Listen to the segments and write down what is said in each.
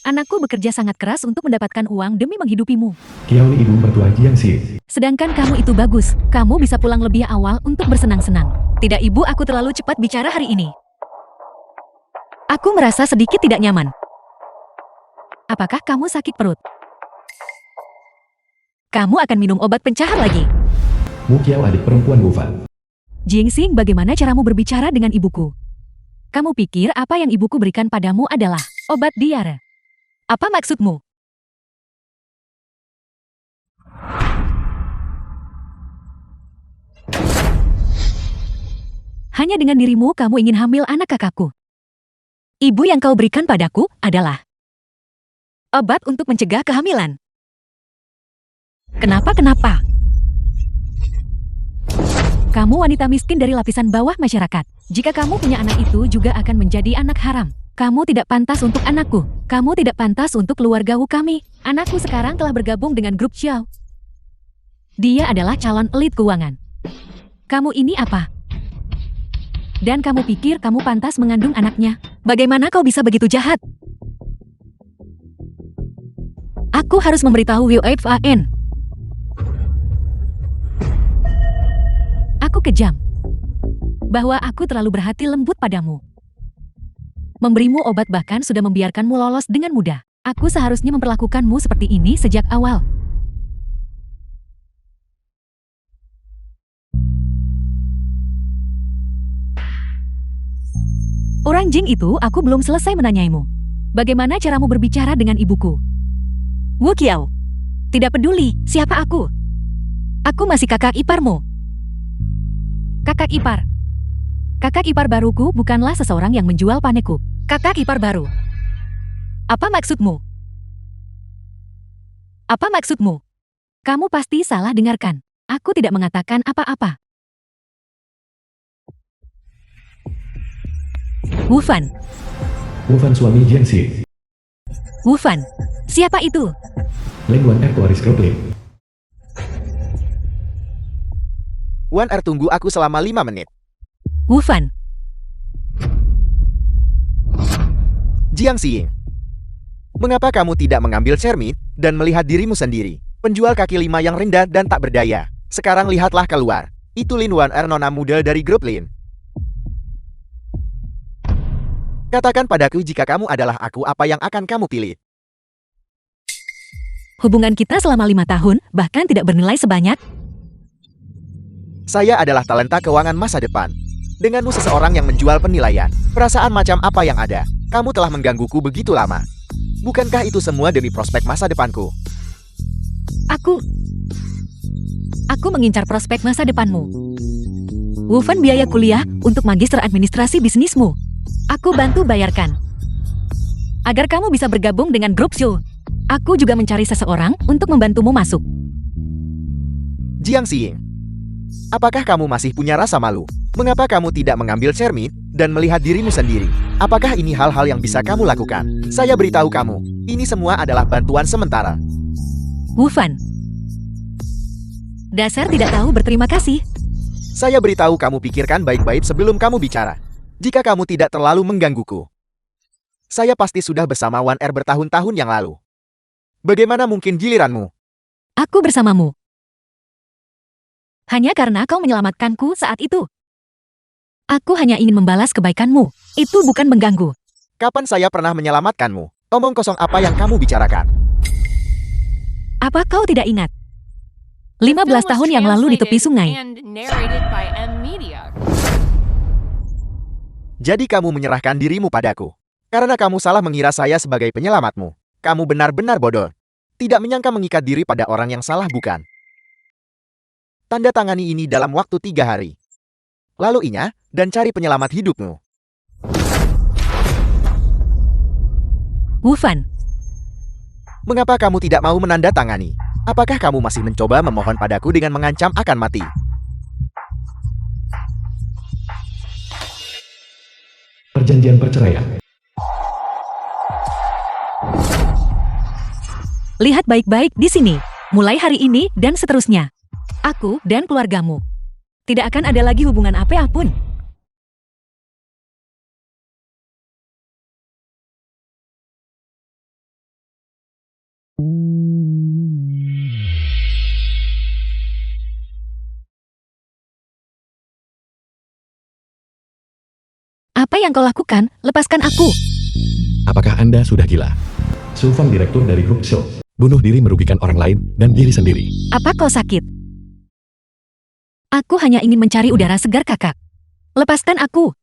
Anakku bekerja sangat keras untuk mendapatkan uang demi menghidupimu. Kiao ibu mertua Jiangxi. Sedangkan kamu itu bagus, kamu bisa pulang lebih awal untuk bersenang-senang. Tidak ibu, aku terlalu cepat bicara hari ini. Aku merasa sedikit tidak nyaman. Apakah kamu sakit perut? Kamu akan minum obat pencahar lagi. Mu Kiao adik perempuan Wu Fan. Jingsing, bagaimana caramu berbicara dengan ibuku? Kamu pikir apa yang ibuku berikan padamu adalah obat diare? Apa maksudmu? Hanya dengan dirimu kamu ingin hamil anak kakakku. Ibu yang kau berikan padaku adalah obat untuk mencegah kehamilan. Kenapa? Kamu wanita miskin dari lapisan bawah masyarakat. Jika kamu punya anak itu juga akan menjadi anak haram. Kamu tidak pantas untuk anakku. Kamu tidak pantas untuk keluarga Wu kami. Anakku sekarang telah bergabung dengan grup Xiao. Dia adalah calon elit keuangan. Kamu ini apa? Dan kamu pikir kamu pantas mengandung anaknya? Bagaimana kau bisa begitu jahat? Aku harus memberitahu Wu Fan. Aku kejam. Bahwa aku terlalu berhati lembut padamu. Memberimu obat bahkan sudah membiarkanmu lolos dengan mudah. Aku seharusnya memperlakukanmu seperti ini sejak awal. Orang Jing itu, aku belum selesai menanyaimu. Bagaimana caramu berbicara dengan ibuku? Wu Kiao. Tidak peduli siapa aku. Aku masih kakak iparmu. Kakak ipar. Kakak ipar baruku bukanlah seseorang yang menjual paneku. Kakak ipar baru. Apa maksudmu? Apa maksudmu? Kamu pasti salah dengarkan. Aku tidak mengatakan apa-apa. Wu Fan. Wu Fan suami Jiangxi. Wu Fan. Siapa itu? Leng Wan Tuaris Grup Lin. Wan tunggu aku selama 5 menit. Wu Fan. Jiangxi, mengapa kamu tidak mengambil cermin dan melihat dirimu sendiri? Penjual kaki 5 yang rendah dan tak berdaya. Sekarang lihatlah keluar. Itu Lin Wan nona muda dari grup Lin. Katakan padaku jika kamu adalah aku, apa yang akan kamu pilih? Hubungan kita selama 5 tahun bahkan tidak bernilai sebanyak. Saya adalah talenta keuangan masa depan. Denganmu seseorang yang menjual penilaian. Perasaan macam apa yang ada? Kamu telah menggangguku begitu lama. Bukankah itu semua demi prospek masa depanku? Aku mengincar prospek masa depanmu. Wu Fan biaya kuliah untuk magister administrasi bisnismu. Aku bantu bayarkan. Agar kamu bisa bergabung dengan grup Xiao. Aku juga mencari seseorang untuk membantumu masuk. Jiangxi, apakah kamu masih punya rasa malu? Mengapa kamu tidak mengambil cermin dan melihat dirimu sendiri? Apakah ini hal-hal yang bisa kamu lakukan? Saya beritahu kamu, ini semua adalah bantuan sementara. Wu Fan. Dasar tidak tahu berterima kasih. Saya beritahu kamu, pikirkan baik-baik sebelum kamu bicara. Jika kamu tidak terlalu menggangguku. Saya pasti sudah bersama Wan bertahun-tahun yang lalu. Bagaimana mungkin giliranmu? Aku bersamamu. Hanya karena kau menyelamatkanku saat itu. Aku hanya ingin membalas kebaikanmu. Itu bukan mengganggu. Kapan saya pernah menyelamatkanmu? Omong kosong apa yang kamu bicarakan? Apa kau tidak ingat? 15 tahun yang lalu di tepi sungai. Jadi kamu menyerahkan dirimu padaku. Karena kamu salah mengira saya sebagai penyelamatmu. Kamu benar-benar bodoh. Tidak menyangka mengikat diri pada orang yang salah, bukan? Tanda tangani ini dalam waktu 3 hari. Lalu inya, dan cari penyelamat hidupmu. Wu Fan. Mengapa kamu tidak mau menandatangani? Apakah kamu masih mencoba memohon padaku dengan mengancam akan mati? Perjanjian perceraian. Lihat baik-baik di sini. Mulai hari ini dan seterusnya. Aku dan keluargamu. Tidak akan ada lagi hubungan apapun. Apa yang kau lakukan? Lepaskan aku. Apakah Anda sudah gila? Sufang direktur dari grup show. Bunuh diri merugikan orang lain dan diri sendiri. Apa kau sakit? Aku hanya ingin mencari udara segar, Kakak. Lepaskan aku.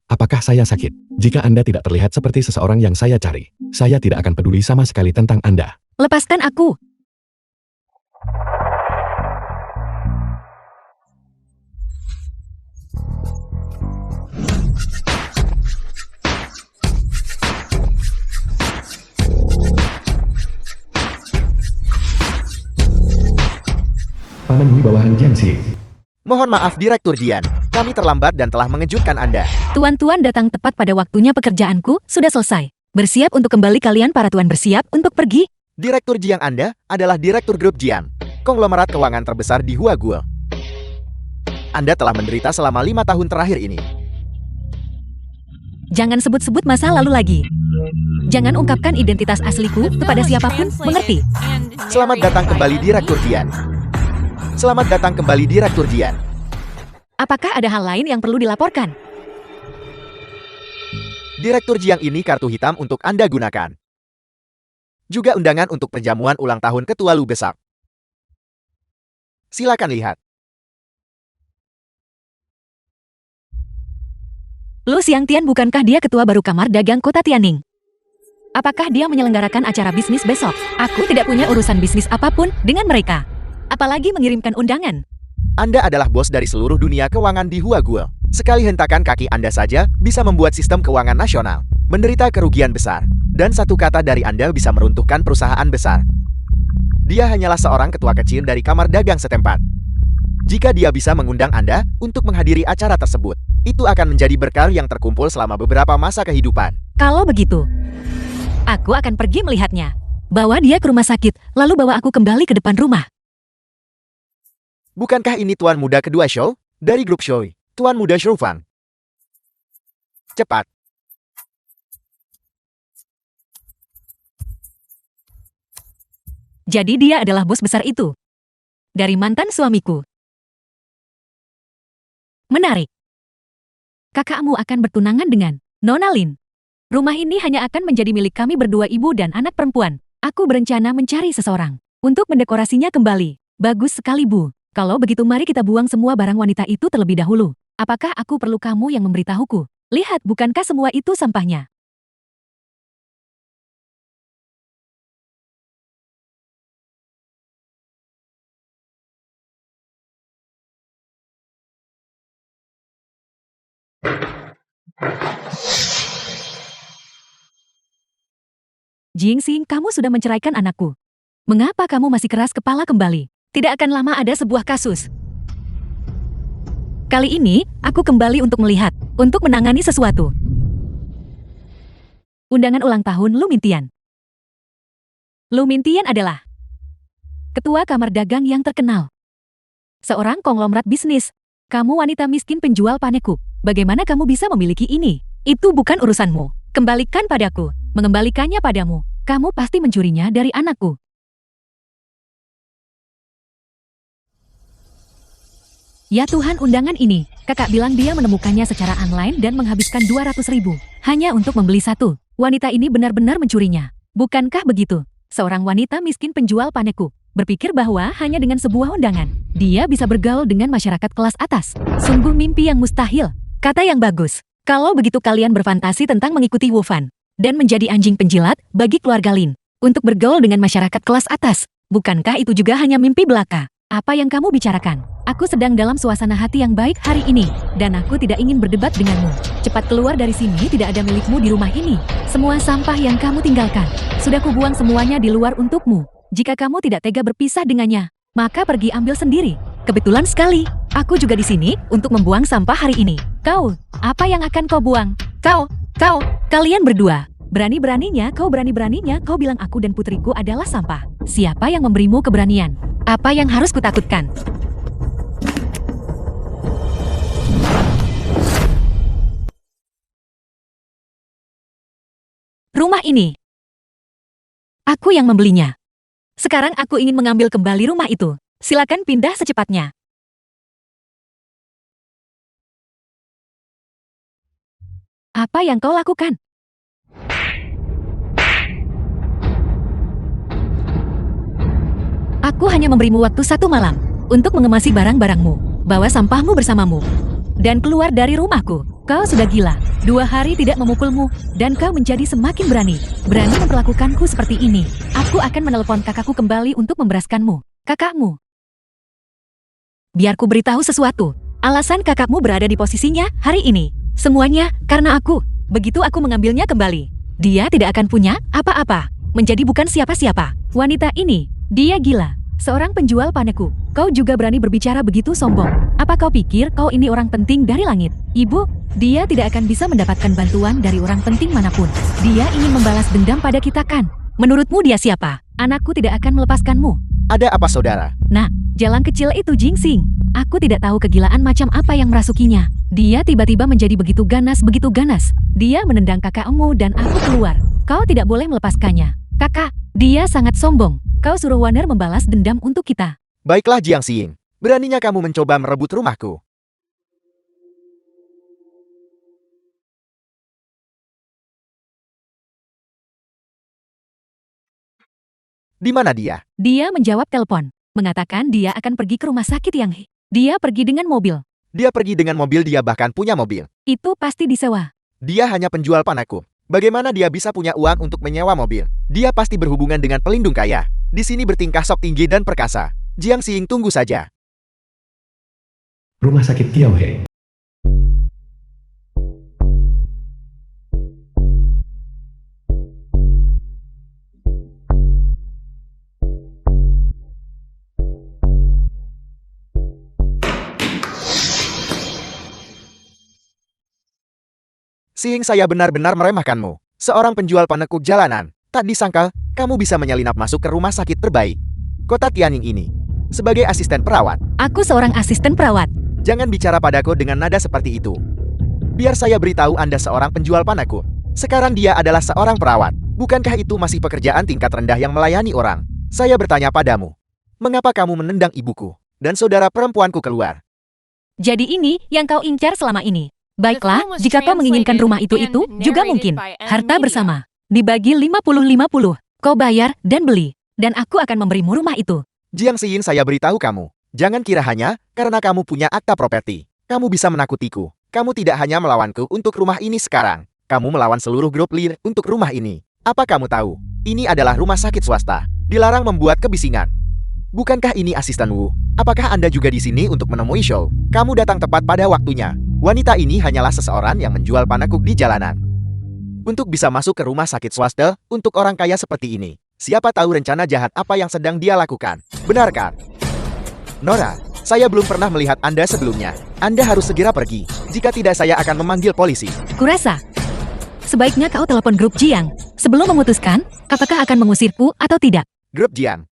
Apakah saya sakit? Jika Anda tidak terlihat seperti seseorang yang saya cari, saya tidak akan peduli sama sekali tentang Anda. Lepaskan aku. Paman Wibawahan Jiangxi. Mohon maaf Direktur Jian, kami terlambat dan telah mengejutkan Anda. Tuan-tuan datang tepat pada waktunya. Pekerjaanku sudah selesai. Bersiap untuk kembali. Kalian para tuan bersiap untuk pergi. Direktur Jiang Anda adalah Direktur Grup Jian, konglomerat keuangan terbesar di Huaguo. Anda telah menderita selama 5 tahun terakhir ini. Jangan sebut-sebut masa lalu lagi. Jangan ungkapkan identitas asliku kepada siapapun, mengerti? Selamat datang kembali Direktur Jian. Selamat datang kembali Direktur Jian. Apakah ada hal lain yang perlu dilaporkan? Direktur Jiang ini kartu hitam untuk Anda gunakan. Juga undangan untuk perjamuan ulang tahun Ketua Lu besar. Silakan lihat. Lu Xiangtian, bukankah dia ketua baru Kamar Dagang Kota Tianning? Apakah dia menyelenggarakan acara bisnis besok? Aku tidak punya urusan bisnis apapun dengan mereka. Apalagi mengirimkan undangan. Anda adalah bos dari seluruh dunia keuangan di Huaguo. Sekali hentakan kaki Anda saja bisa membuat sistem keuangan nasional menderita kerugian besar. Dan satu kata dari Anda bisa meruntuhkan perusahaan besar. Dia hanyalah seorang ketua kecil dari kamar dagang setempat. Jika dia bisa mengundang Anda untuk menghadiri acara tersebut, itu akan menjadi berkah yang terkumpul selama beberapa masa kehidupan. Kalau begitu, aku akan pergi melihatnya. Bawa dia ke rumah sakit, lalu bawa aku kembali ke depan rumah. Bukankah ini Tuan Muda kedua Show? Dari grup Show, Tuan Muda Shufang. Cepat. Jadi dia adalah bos besar itu. Dari mantan suamiku. Menarik. Kakakmu akan bertunangan dengan Nona Lin. Rumah ini hanya akan menjadi milik kami berdua, ibu dan anak perempuan. Aku berencana mencari seseorang untuk mendekorasinya kembali. Bagus sekali, Bu. Kalau begitu mari kita buang semua barang wanita itu terlebih dahulu. Apakah aku perlu kamu yang memberitahuku? Lihat, bukankah semua itu sampahnya? Jingxing, kamu sudah menceraikan anakku. Mengapa kamu masih keras kepala kembali? Tidak akan lama ada sebuah kasus. Kali ini, aku kembali untuk melihat, untuk menangani sesuatu. Undangan ulang tahun Lu Mintian. Lu Mintian adalah ketua kamar dagang yang terkenal. Seorang konglomerat bisnis. Kamu wanita miskin penjual paneku. Bagaimana kamu bisa memiliki ini? Itu bukan urusanmu. Kembalikan padaku. Mengembalikannya padamu. Kamu pasti mencurinya dari anakku. Ya Tuhan, undangan ini. Kakak bilang dia menemukannya secara online dan menghabiskan 200.000 hanya untuk membeli satu. Wanita ini benar-benar mencurinya. Bukankah begitu? Seorang wanita miskin penjual paneku berpikir bahwa hanya dengan sebuah undangan, dia bisa bergaul dengan masyarakat kelas atas. Sungguh mimpi yang mustahil. Kata yang bagus. Kalau begitu kalian berfantasi tentang mengikuti Wu Fan dan menjadi anjing penjilat bagi keluarga Lin untuk bergaul dengan masyarakat kelas atas. Bukankah itu juga hanya mimpi belaka? Apa yang kamu bicarakan? Aku sedang dalam suasana hati yang baik hari ini, dan aku tidak ingin berdebat denganmu. Cepat keluar dari sini, tidak ada milikmu di rumah ini. Semua sampah yang kamu tinggalkan, sudah kubuang semuanya di luar untukmu. Jika kamu tidak tega berpisah dengannya, maka pergi ambil sendiri. Kebetulan sekali, aku juga di sini untuk membuang sampah hari ini. Kau, apa yang akan kau buang? Kalian berdua. Berani-beraninya kau bilang aku dan putriku adalah sampah. Siapa yang memberimu keberanian? Apa yang harus kutakutkan? Rumah ini. Aku yang membelinya. Sekarang aku ingin mengambil kembali rumah itu. Silakan pindah secepatnya. Apa yang kau lakukan? Aku hanya memberimu waktu 1 malam untuk mengemasi barang-barangmu, bawa sampahmu bersamamu, dan keluar dari rumahku. Kau sudah gila. 2 hari tidak memukulmu, dan kau menjadi semakin berani. Berani memperlakukanku seperti ini. Aku akan menelepon kakakku kembali untuk memberaskanmu. Kakakmu. Biar ku beritahu sesuatu. Alasan kakakmu berada di posisinya hari ini. Semuanya karena aku. Begitu aku mengambilnya kembali, dia tidak akan punya apa-apa. Menjadi bukan siapa-siapa. Wanita ini, dia gila. Seorang penjual paneku. Kau juga berani berbicara begitu sombong. Apa kau pikir kau ini orang penting dari langit? Ibu, dia tidak akan bisa mendapatkan bantuan dari orang penting manapun. Dia ingin membalas dendam pada kita kan? Menurutmu dia siapa? Anakku tidak akan melepaskanmu. Ada apa saudara? Nah, jalan kecil itu Jingsing. Aku tidak tahu kegilaan macam apa yang merasukinya. Dia tiba-tiba menjadi begitu ganas, begitu ganas. Dia menendang kakakmu dan aku keluar. Kau tidak boleh melepaskannya. Kakak, dia sangat sombong. Kau suruh Waner membalas dendam untuk kita. Baiklah Jiang Xing, beraninya kamu mencoba merebut rumahku. Di mana dia? Dia menjawab telepon, mengatakan dia akan pergi ke rumah sakit yang Dia pergi dengan mobil. Dia pergi dengan mobil, dia bahkan punya mobil. Itu pasti disewa. Dia hanya penjual paneku. Bagaimana dia bisa punya uang untuk menyewa mobil? Dia pasti berhubungan dengan pelindung kaya. Di sini bertingkah sok tinggi dan perkasa. Jiang Xing, tunggu saja. Rumah sakit Tiaohe. Xing, saya benar-benar meremehkanmu. Seorang penjual panekuk jalanan. Tak disangka, kamu bisa menyelinap masuk ke rumah sakit terbaik kota Tianjin ini. Sebagai asisten perawat. Aku seorang asisten perawat. Jangan bicara padaku dengan nada seperti itu. Biar saya beritahu Anda seorang penjual panekuk. Sekarang dia adalah seorang perawat. Bukankah itu masih pekerjaan tingkat rendah yang melayani orang? Saya bertanya padamu. Mengapa kamu menendang ibuku dan saudara perempuanku keluar? Jadi ini yang kau incar selama ini. Baiklah, jika kau menginginkan rumah itu juga mungkin. Harta bersama. Dibagi 50-50. Kau bayar dan beli. Dan aku akan memberimu rumah itu. Jiang Xing, saya beritahu kamu. Jangan kira hanya karena kamu punya akta properti. Kamu bisa menakutiku. Kamu tidak hanya melawanku untuk rumah ini sekarang. Kamu melawan seluruh grup Lir untuk rumah ini. Apa kamu tahu? Ini adalah rumah sakit swasta. Dilarang membuat kebisingan. Bukankah ini asisten Wu? Apakah Anda juga di sini untuk menemui Show? Kamu datang tepat pada waktunya. Wanita ini hanyalah seseorang yang menjual panekuk di jalanan. Untuk bisa masuk ke rumah sakit swasta untuk orang kaya seperti ini, siapa tahu rencana jahat apa yang sedang dia lakukan. Benarkah? Nora, saya belum pernah melihat Anda sebelumnya. Anda harus segera pergi. Jika tidak, saya akan memanggil polisi. Kurasa, sebaiknya kau telepon grup Jiang sebelum memutuskan apakah akan mengusirku atau tidak. Grup Jiang.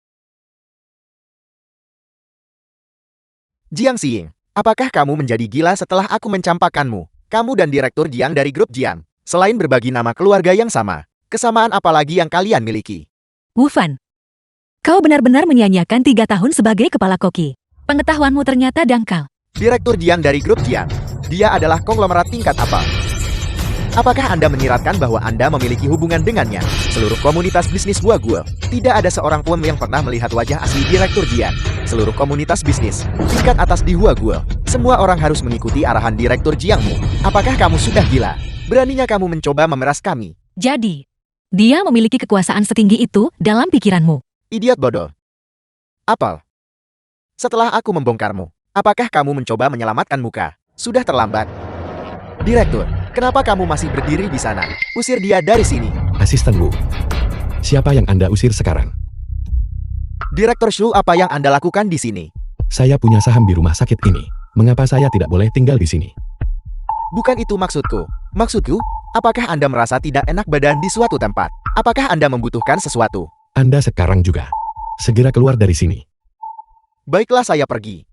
Jiang Xing, apakah kamu menjadi gila setelah aku mencampakkanmu? Kamu dan Direktur Jiang dari grup Jiang. Selain berbagi nama keluarga yang sama, kesamaan apa lagi yang kalian miliki? Wu Fan, kau benar-benar menyia-nyiakan 3 tahun sebagai kepala koki. Pengetahuanmu ternyata dangkal. Direktur Jiang dari grup Jiang. Dia adalah konglomerat tingkat apa? Apakah Anda menyiratkan bahwa Anda memiliki hubungan dengannya? Seluruh komunitas bisnis Hua Guo, tidak ada seorang pun yang pernah melihat wajah asli Direktur Jiang. Seluruh komunitas bisnis, tingkat atas di Hua Guo, semua orang harus mengikuti arahan Direktur Jiangmu. Apakah kamu sudah gila? Beraninya kamu mencoba memeras kami? Jadi, dia memiliki kekuasaan setinggi itu dalam pikiranmu. Idiot bodoh. Apel. Setelah aku membongkarmu, apakah kamu mencoba menyelamatkan muka? Sudah terlambat. Direktur, kenapa kamu masih berdiri di sana? Usir dia dari sini. Asisten Wu. Siapa yang Anda usir sekarang? Direktur Shu, apa yang Anda lakukan di sini? Saya punya saham di rumah sakit ini. Mengapa saya tidak boleh tinggal di sini? Bukan itu maksudku. Maksudku, apakah Anda merasa tidak enak badan di suatu tempat? Apakah Anda membutuhkan sesuatu? Anda sekarang juga. Segera keluar dari sini. Baiklah, saya pergi.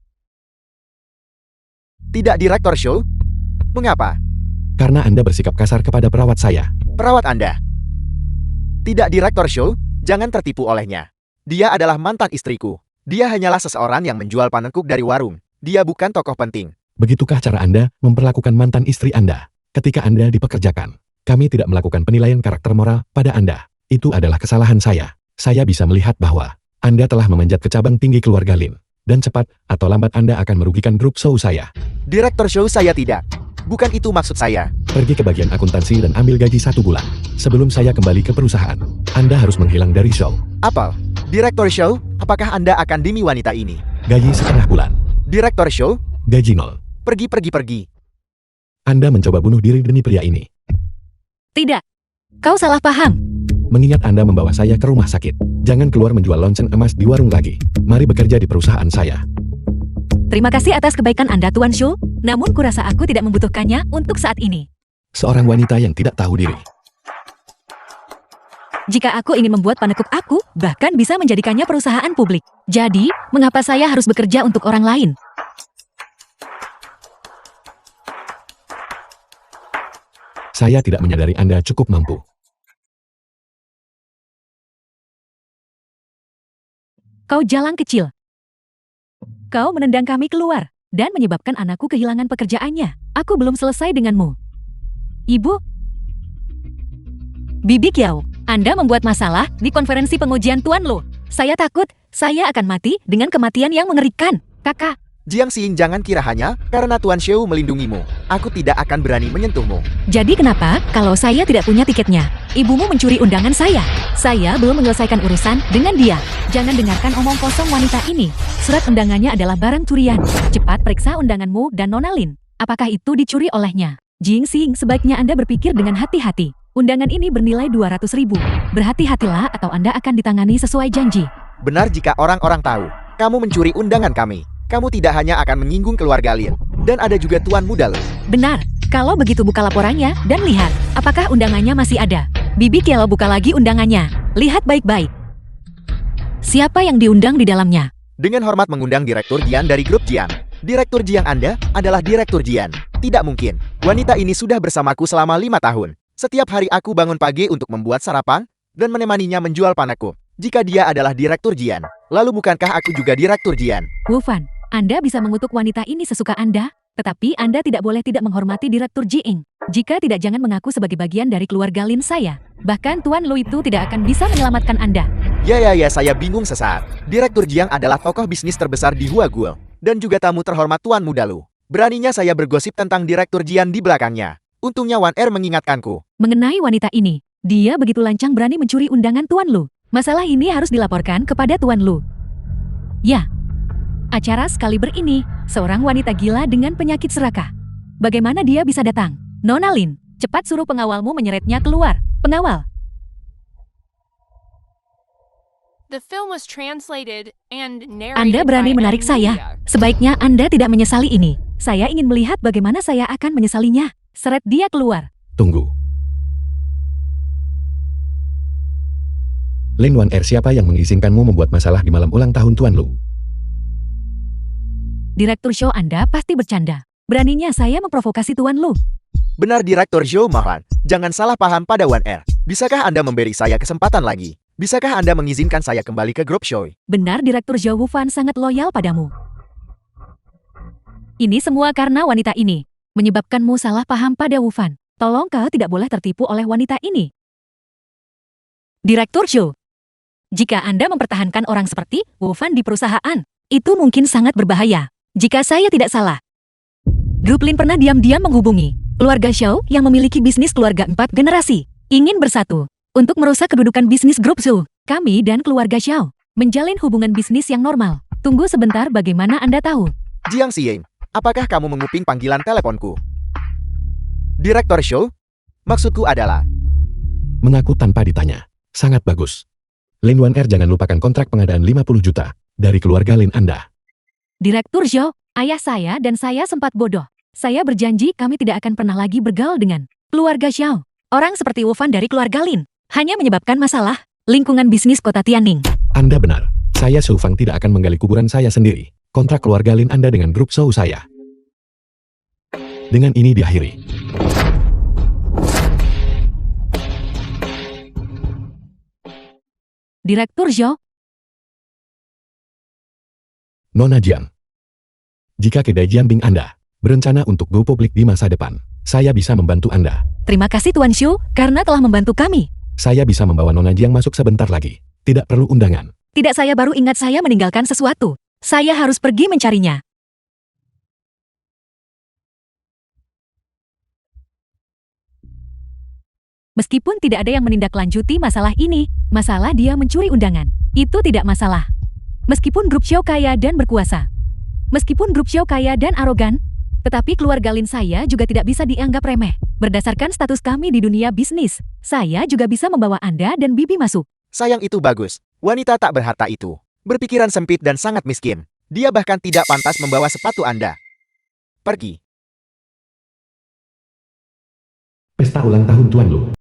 Tidak, Direktur Shu? Mengapa? Karena Anda bersikap kasar kepada perawat saya. Perawat Anda? Tidak, Direktur Shu, jangan tertipu olehnya. Dia adalah mantan istriku. Dia hanyalah seseorang yang menjual panekuk dari warung. Dia bukan tokoh penting. Begitukah cara Anda memperlakukan mantan istri Anda? Ketika Anda dipekerjakan, kami tidak melakukan penilaian karakter moral pada Anda. Itu adalah kesalahan saya. Saya bisa melihat bahwa Anda telah memanjat ke cabang tinggi keluarga Lin. Dan cepat atau lambat Anda akan merugikan grup show saya. Direktur show saya tidak. Bukan itu maksud saya. Pergi ke bagian akuntansi dan ambil gaji 1 bulan. Sebelum saya kembali ke perusahaan, Anda harus menghilang dari show. Apel, Direktur show, apakah Anda akan demi wanita ini? Gaji setengah bulan. Direktur show, Gaji 0. pergi. Anda mencoba bunuh diri demi pria ini. Tidak. Kau salah paham. Mengingat Anda membawa saya ke rumah sakit. Jangan keluar menjual lonceng emas di warung lagi. Mari bekerja di perusahaan saya. Terima kasih atas kebaikan Anda, Tuan Shu. Namun kurasa aku tidak membutuhkannya untuk saat ini. Seorang wanita yang tidak tahu diri. Jika aku ingin membuat penekuk aku, bahkan bisa menjadikannya perusahaan publik. Jadi, mengapa saya harus bekerja untuk orang lain? Saya tidak menyadari Anda cukup mampu. Kau jalang kecil. Kau menendang kami keluar, dan menyebabkan anakku kehilangan pekerjaannya. Aku belum selesai denganmu. Ibu? Bibi Kiao, Anda membuat masalah di konferensi pengujian Tuan Lu. Saya takut, saya akan mati dengan kematian yang mengerikan. Kakak, Jiang Xing, jangan kira hanya karena Tuan Shou melindungimu. Aku tidak akan berani menyentuhmu. jadi kenapa kalau saya tidak punya tiketnya? Ibumu mencuri undangan saya. Saya belum menyelesaikan urusan dengan dia. Jangan dengarkan omong kosong wanita ini. Surat undangannya adalah barang curian. Cepat periksa undanganmu dan Nona Lin. Apakah itu dicuri olehnya? Jing Xing, sebaiknya Anda berpikir dengan hati-hati. Undangan ini bernilai 200.000. Berhati-hatilah atau Anda akan ditangani sesuai janji. Benar jika orang-orang tahu kamu mencuri undangan kami. Kamu tidak hanya akan menyinggung keluarga Lin, dan ada juga Tuan Muda Lu. Benar. Kalau begitu buka laporannya dan lihat apakah undangannya masih ada. Bibi Kiao buka lagi undangannya. Lihat baik-baik. Siapa yang diundang di dalamnya? Dengan hormat mengundang Direktur Jian dari grup Jian. Direktur Jian Anda adalah Direktur Jian. Tidak mungkin. Wanita ini sudah bersamaku selama 5 tahun. Setiap hari aku bangun pagi untuk membuat sarapan dan menemaninya menjual panekuk. Jika dia adalah Direktur Jian, lalu bukankah aku juga Direktur Jian? Wu Fan, Anda bisa mengutuk wanita ini sesuka Anda, tetapi Anda tidak boleh tidak menghormati Direktur Jiing. Jika tidak, jangan mengaku sebagai bagian dari keluarga Lin saya. Bahkan Tuan Lu itu tidak akan bisa menyelamatkan Anda. Ya, saya bingung sesaat. Direktur Jiang adalah tokoh bisnis terbesar di Huaguo, dan juga tamu terhormat Tuan Muda Lu. Beraninya saya bergosip tentang Direktur Jian di belakangnya. Untungnya Wan Er mengingatkanku. Mengenai wanita ini, dia begitu lancang berani mencuri undangan Tuan Lu. Masalah ini harus dilaporkan kepada Tuan Lu. Ya, acara Excalibur ini, seorang wanita gila dengan penyakit serakah. Bagaimana dia bisa datang? Nona Lin, cepat suruh pengawalmu menyeretnya keluar. Pengawal. The film was translated and narrated Anda berani by menarik saya. Amelia. Sebaiknya Anda tidak menyesali ini. Saya ingin melihat bagaimana saya akan menyesalinya. Seret dia keluar. Tunggu. Lin Wan Er, siapa yang mengizinkanmu membuat masalah di malam ulang tahun Tuan Lu? Direktur show Anda pasti bercanda. Beraninya saya memprovokasi Tuan Lu. Benar Direktur Zhou Mahan, jangan salah paham pada Wan Er. Bisakah Anda memberi saya kesempatan lagi? Bisakah Anda mengizinkan saya kembali ke grup show? Benar, Direktur Zhou Wufan sangat loyal padamu. Ini semua karena wanita ini. Menyebabkanmu salah paham pada Wufan. Tolong kau tidak boleh tertipu oleh wanita ini. Direktur Zhou, jika Anda mempertahankan orang seperti Wufan di perusahaan, itu mungkin sangat berbahaya. Jika saya tidak salah, grup Lin pernah diam-diam menghubungi keluarga Xiao yang memiliki bisnis keluarga 4 generasi. Ingin bersatu untuk merusak kedudukan bisnis grup Zhou. Kami dan keluarga Xiao menjalin hubungan bisnis yang normal. Tunggu sebentar, bagaimana Anda tahu? Jiang Xing, apakah kamu menguping panggilan teleponku? Direktur show? Maksudku adalah, Mengaku tanpa ditanya. Sangat bagus. Lin Wan Er, jangan lupakan kontrak pengadaan 50 juta dari keluarga Lin Anda. Direktur Zhou, ayah saya dan saya sempat bodoh. Saya berjanji kami tidak akan pernah lagi bergaul dengan keluarga Xiao. Orang seperti Wufan dari keluarga Lin hanya menyebabkan masalah lingkungan bisnis kota Tianning. Anda benar. Saya Su Fang tidak akan menggali kuburan saya sendiri. Kontrak keluarga Lin Anda dengan grup show saya. Dengan ini diakhiri. Direktur Zhou, Nona Jiang. Jika kedai Jianbing Anda berencana untuk go publik di masa depan, Saya bisa membantu Anda. Terima kasih Tuan Shu, karena telah membantu kami. Saya bisa membawa Nona Jiang masuk sebentar lagi. Tidak perlu undangan. Tidak, saya baru ingat saya meninggalkan sesuatu. Saya harus pergi mencarinya. Meskipun tidak ada yang menindaklanjuti masalah ini, masalah dia mencuri undangan, itu tidak masalah. Meskipun grup Xiao kaya dan berkuasa. Meskipun grup Xiao kaya dan arogan, tetapi keluarga Lin saya juga tidak bisa dianggap remeh. Berdasarkan status kami di dunia bisnis, saya juga bisa membawa Anda dan Bibi masuk. Sayang itu bagus. Wanita tak berharta itu berpikiran sempit dan sangat miskin. Dia bahkan tidak pantas membawa sepatu Anda. Pergi. Pesta ulang tahun Tuan Lu.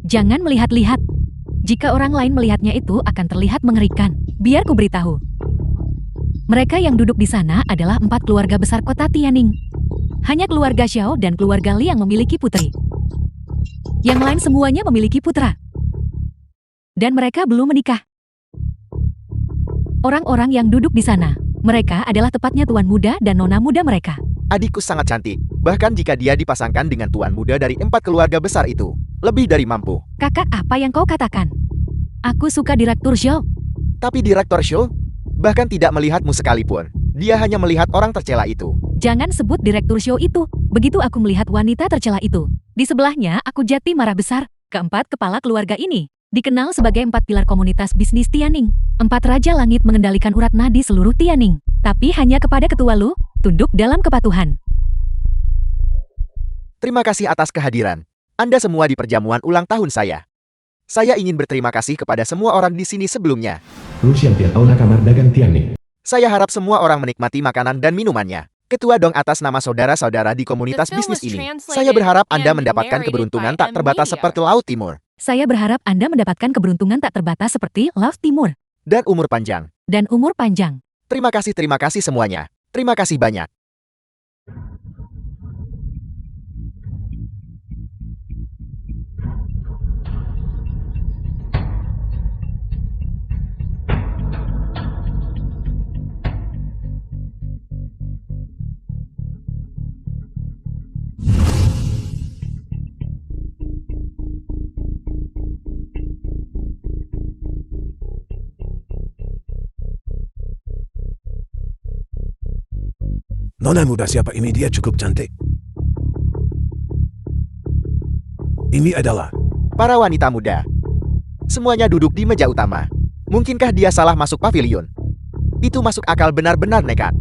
Jangan melihat-lihat. Jika orang lain melihatnya itu akan terlihat mengerikan. Biar ku beritahu. Mereka yang duduk di sana adalah 4 keluarga besar kota Tianning. Hanya keluarga Xiao dan keluarga Li yang memiliki putri. Yang lain semuanya memiliki putra. Dan mereka belum menikah. Orang-orang yang duduk di sana, mereka adalah tepatnya tuan muda dan nona muda mereka. Adikku sangat cantik. Bahkan jika dia dipasangkan dengan tuan muda dari 4 keluarga besar itu, lebih dari mampu. Kakak, apa yang kau katakan? Aku suka Direktur Xiao. Tapi Direktur Xiao bahkan tidak melihatmu sekalipun. Dia hanya melihat orang tercela itu. Jangan sebut Direktur Xiao itu. Begitu aku melihat wanita tercela itu, di sebelahnya aku jati marah besar. Keempat kepala keluarga ini dikenal sebagai 4 pilar komunitas bisnis Tianning. 4 raja langit mengendalikan urat nadi seluruh Tianning. Tapi hanya kepada ketua Lu, tunduk dalam kepatuhan. Terima kasih atas kehadiran Anda semua di perjamuan ulang tahun saya. Saya ingin berterima kasih kepada semua orang di sini sebelumnya. Lu Xiantian Aula Kamar Dagang Tianning. Saya harap semua orang menikmati makanan dan minumannya. Ketua Dong atas nama saudara-saudara di komunitas The film bisnis was ini. translated Saya berharap Anda and mendapatkan narrated keberuntungan by tak terbatas Media. seperti Laut Timur. Saya berharap Anda mendapatkan keberuntungan tak terbatas seperti Laut Timur Dan umur panjang. dan umur panjang. Terima kasih semuanya. Terima kasih banyak. Nona muda siapa ini? Dia cukup cantik. Ini adalah Para wanita muda. Semuanya duduk di meja utama. Mungkinkah dia salah masuk pavilion? Itu masuk akal, benar-benar nekat.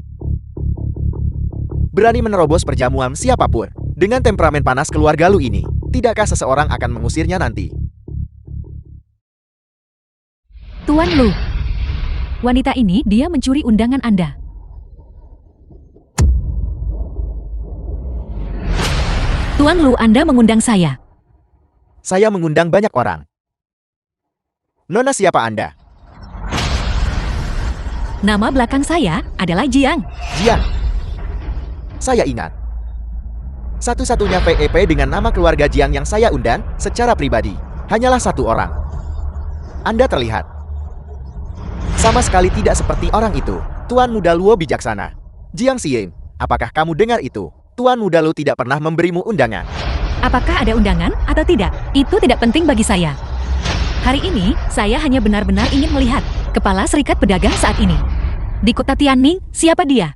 Berani menerobos perjamuan siapapun. Dengan temperamen panas keluarga Lu ini, tidakkah seseorang akan mengusirnya nanti? Tuan Lu, wanita ini dia mencuri undangan Anda. Tuan Lu, Anda mengundang saya. Saya mengundang banyak orang. Nona, siapa Anda? Nama belakang saya adalah Jiang. Jiang. Saya ingat. Satu-satunya VEP dengan nama keluarga Jiang yang saya undang secara pribadi hanyalah 1 orang. Anda terlihat sama sekali tidak seperti orang itu. Tuan Muda Luo bijaksana. Jiang Xie, apakah kamu dengar itu? Tuan Muda Luo tidak pernah memberimu undangan. Apakah ada undangan atau tidak? Itu tidak penting bagi saya. Hari ini, saya hanya benar-benar ingin melihat kepala serikat pedagang saat ini. Di kota Tianning, siapa dia?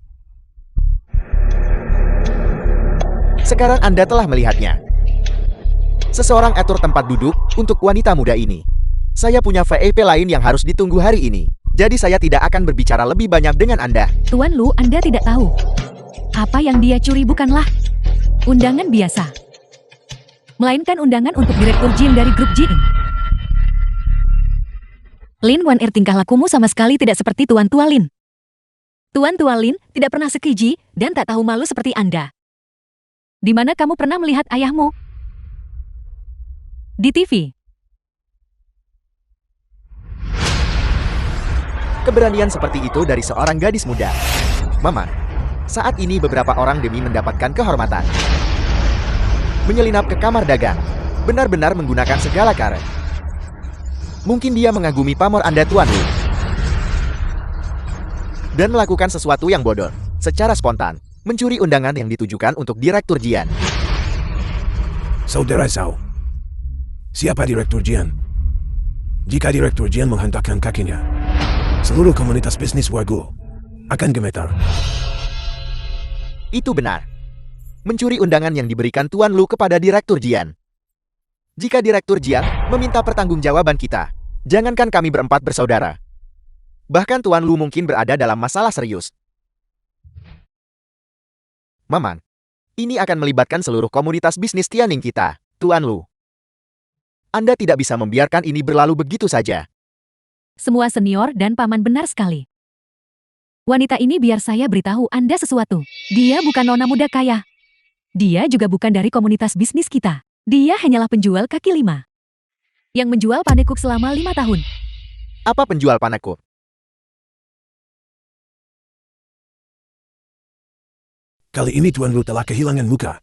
Sekarang Anda telah melihatnya. Seseorang atur tempat duduk untuk wanita muda ini. Saya punya VIP lain yang harus ditunggu hari ini. Jadi saya tidak akan berbicara lebih banyak dengan Anda. Tuan Lu, Anda tidak tahu. Apa yang dia curi bukanlah undangan biasa, melainkan undangan untuk Direktur Jin dari grup Jin. Lin Wan Er, tingkah lakumu sama sekali tidak seperti Tuan Tua Lin. Tuan Tua Lin tidak pernah sekiji dan tak tahu malu seperti Anda. Di mana kamu pernah melihat ayahmu? Di TV. Keberanian seperti itu dari seorang gadis muda. Mama, saat ini beberapa orang demi mendapatkan kehormatan menyelinap ke kamar dagang, benar-benar menggunakan segala cara. Mungkin dia mengagumi pamor Anda, Tuan Lu. dan melakukan sesuatu yang bodoh, secara spontan, mencuri undangan yang ditujukan untuk Direktur Jian. Saudara Zhao. Siapa Direktur Jian? Jika Direktur Jian menghentakkan kakinya, seluruh komunitas bisnis Wagul akan gemetar. Itu benar. Mencuri undangan yang diberikan Tuan Lu kepada Direktur Jian. Jika Direktur Jian meminta pertanggungjawaban kita, jangankan kami berempat bersaudara. Bahkan Tuan Lu mungkin berada dalam masalah serius. Maman, ini akan melibatkan seluruh komunitas bisnis Tianning kita, Tuan Lu. Anda tidak bisa membiarkan ini berlalu begitu saja. Semua senior dan paman benar sekali. Wanita ini biar saya beritahu Anda sesuatu. Dia bukan nona muda kaya. Dia juga bukan dari komunitas bisnis kita. Dia hanyalah penjual kaki lima. Yang menjual panekuk selama 5 tahun. Apa penjual panekuk? Kali ini Tuan Lu telah kehilangan muka.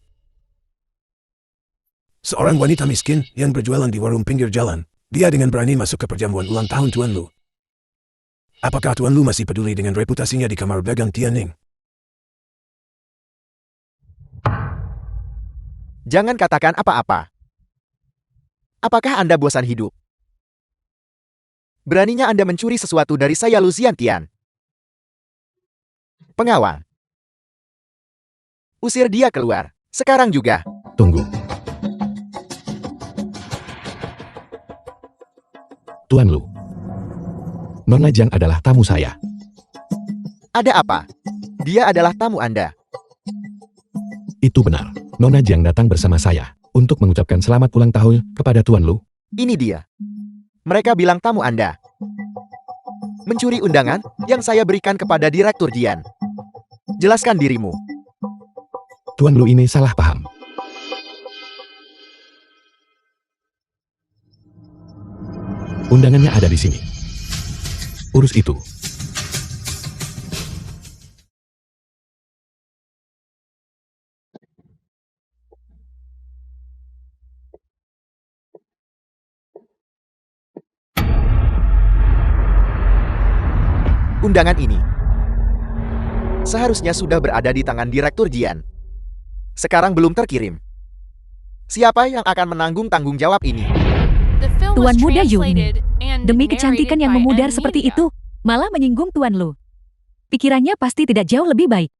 Seorang wanita miskin yang berjualan di warung pinggir jalan. Dia dengan berani masuk ke perjamuan ulang tahun Tuan Lu. Apakah Tuan Lu masih peduli dengan reputasinya di kamar dagang Tianning? Jangan katakan apa-apa. Apakah Anda bosan hidup? Beraninya Anda mencuri sesuatu dari saya, Lu Xiantian. Pengawal. Usir dia keluar. Sekarang juga. Tunggu. Tuan Lu. Nona Jiang adalah tamu saya. Ada apa? Dia adalah tamu Anda. Itu benar. Nona Jiang datang bersama saya untuk mengucapkan selamat ulang tahun kepada Tuan Lu. Ini dia. Mereka bilang tamu Anda mencuri undangan yang saya berikan kepada Direktur Jian. Jelaskan dirimu. Tuan Lu ini salah paham. Undangannya ada di sini. Urus itu. Undangan ini seharusnya sudah berada di tangan Direktur Jian. Sekarang belum terkirim. Siapa yang akan menanggung tanggung jawab ini? The film Tuan was muda Yu ini. translated and Demi narrated kecantikan yang by memudar N seperti Media. itu, malah menyinggung Tuan Lu. Pikirannya pasti tidak jauh lebih baik.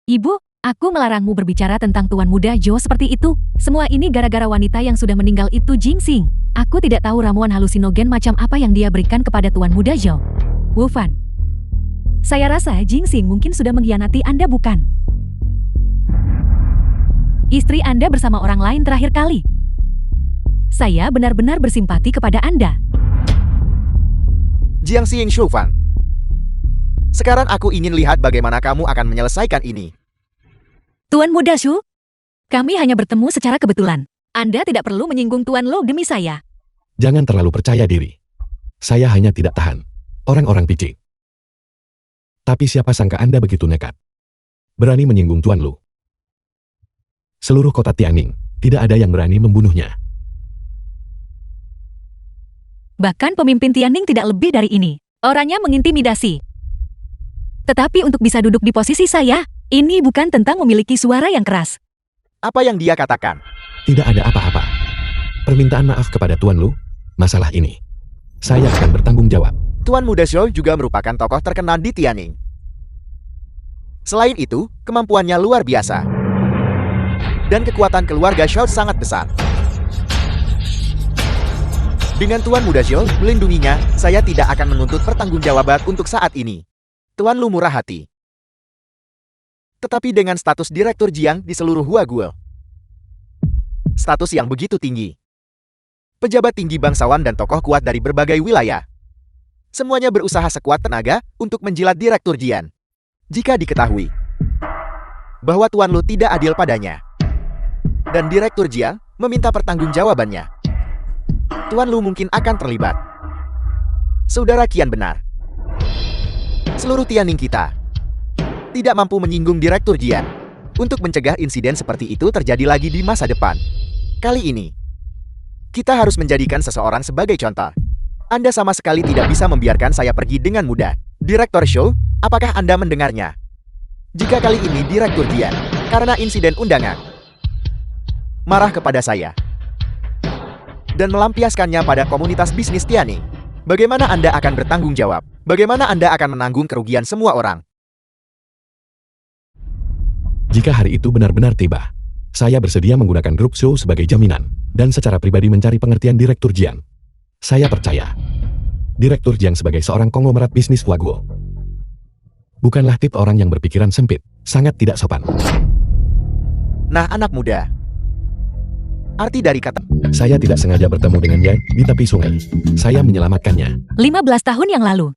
Ibu, aku melarangmu berbicara tentang Tuan muda Jo seperti itu. Semua ini gara-gara wanita yang sudah meninggal itu Jingsing. Aku tidak tahu ramuan halusinogen macam apa yang dia berikan kepada Tuan muda Jo. Wu Fan. Saya rasa Jingsing mungkin sudah mengkhianati Anda, bukan? Istri Anda bersama orang lain terakhir kali. Saya benar-benar bersimpati kepada Anda. Jiang Xing Shufang. Sekarang aku ingin lihat bagaimana kamu akan menyelesaikan ini. Tuan muda Shu, kami hanya bertemu secara kebetulan. Anda tidak perlu menyinggung Tuan Lu demi saya. Jangan terlalu percaya diri. Saya hanya tidak tahan. Orang-orang picik. Tapi siapa sangka Anda begitu nekat. Berani menyinggung Tuan Lu. Seluruh kota Tianning, tidak ada yang berani membunuhnya. Bahkan pemimpin Tianning tidak lebih dari ini. Orangnya mengintimidasi. Tetapi untuk bisa duduk di posisi saya, ini bukan tentang memiliki suara yang keras. Apa yang dia katakan? Tidak ada apa-apa. Permintaan maaf kepada Tuan Lu, masalah ini. Saya akan bertanggung jawab. Tuan Muda Zhou juga merupakan tokoh terkenal di Tianning. Selain itu, kemampuannya luar biasa. Dan kekuatan keluarga Zhou sangat besar. Dengan Tuan Muda Zhou melindunginya, saya tidak akan menuntut pertanggungjawaban untuk saat ini. Tuan Lu murah hati. Tetapi dengan status Direktur Jiang di seluruh Huaguo, status yang begitu tinggi, pejabat tinggi bangsawan dan tokoh kuat dari berbagai wilayah, semuanya berusaha sekuat tenaga untuk menjilat Direktur Jian. Jika diketahui bahwa Tuan Lu tidak adil padanya, dan Direktur Jian meminta pertanggungjawabannya, Tuan Lu mungkin akan terlibat. Saudara Kian benar. Seluruh Tianning kita tidak mampu menyinggung Direktur Jian untuk mencegah insiden seperti itu terjadi lagi di masa depan. Kali ini, kita harus menjadikan seseorang sebagai contoh. Anda sama sekali tidak bisa membiarkan saya pergi dengan mudah. Direktur show, apakah Anda mendengarnya? Jika kali ini Direktur Jian, karena insiden undangan, marah kepada saya dan melampiaskannya pada komunitas bisnis Tianning, bagaimana Anda akan bertanggung jawab? Bagaimana Anda akan menanggung kerugian semua orang? Jika hari itu benar-benar tiba, saya bersedia menggunakan grup show sebagai jaminan, dan secara pribadi mencari pengertian Direktur Jian. Saya percaya, Direktur Jian sebagai seorang konglomerat bisnis Waguo bukanlah tipe orang yang berpikiran sempit, sangat tidak sopan. Nah, anak muda, arti dari kata Saya tidak sengaja bertemu dengannya di tepi sungai. Saya menyelamatkannya. 15 tahun yang lalu.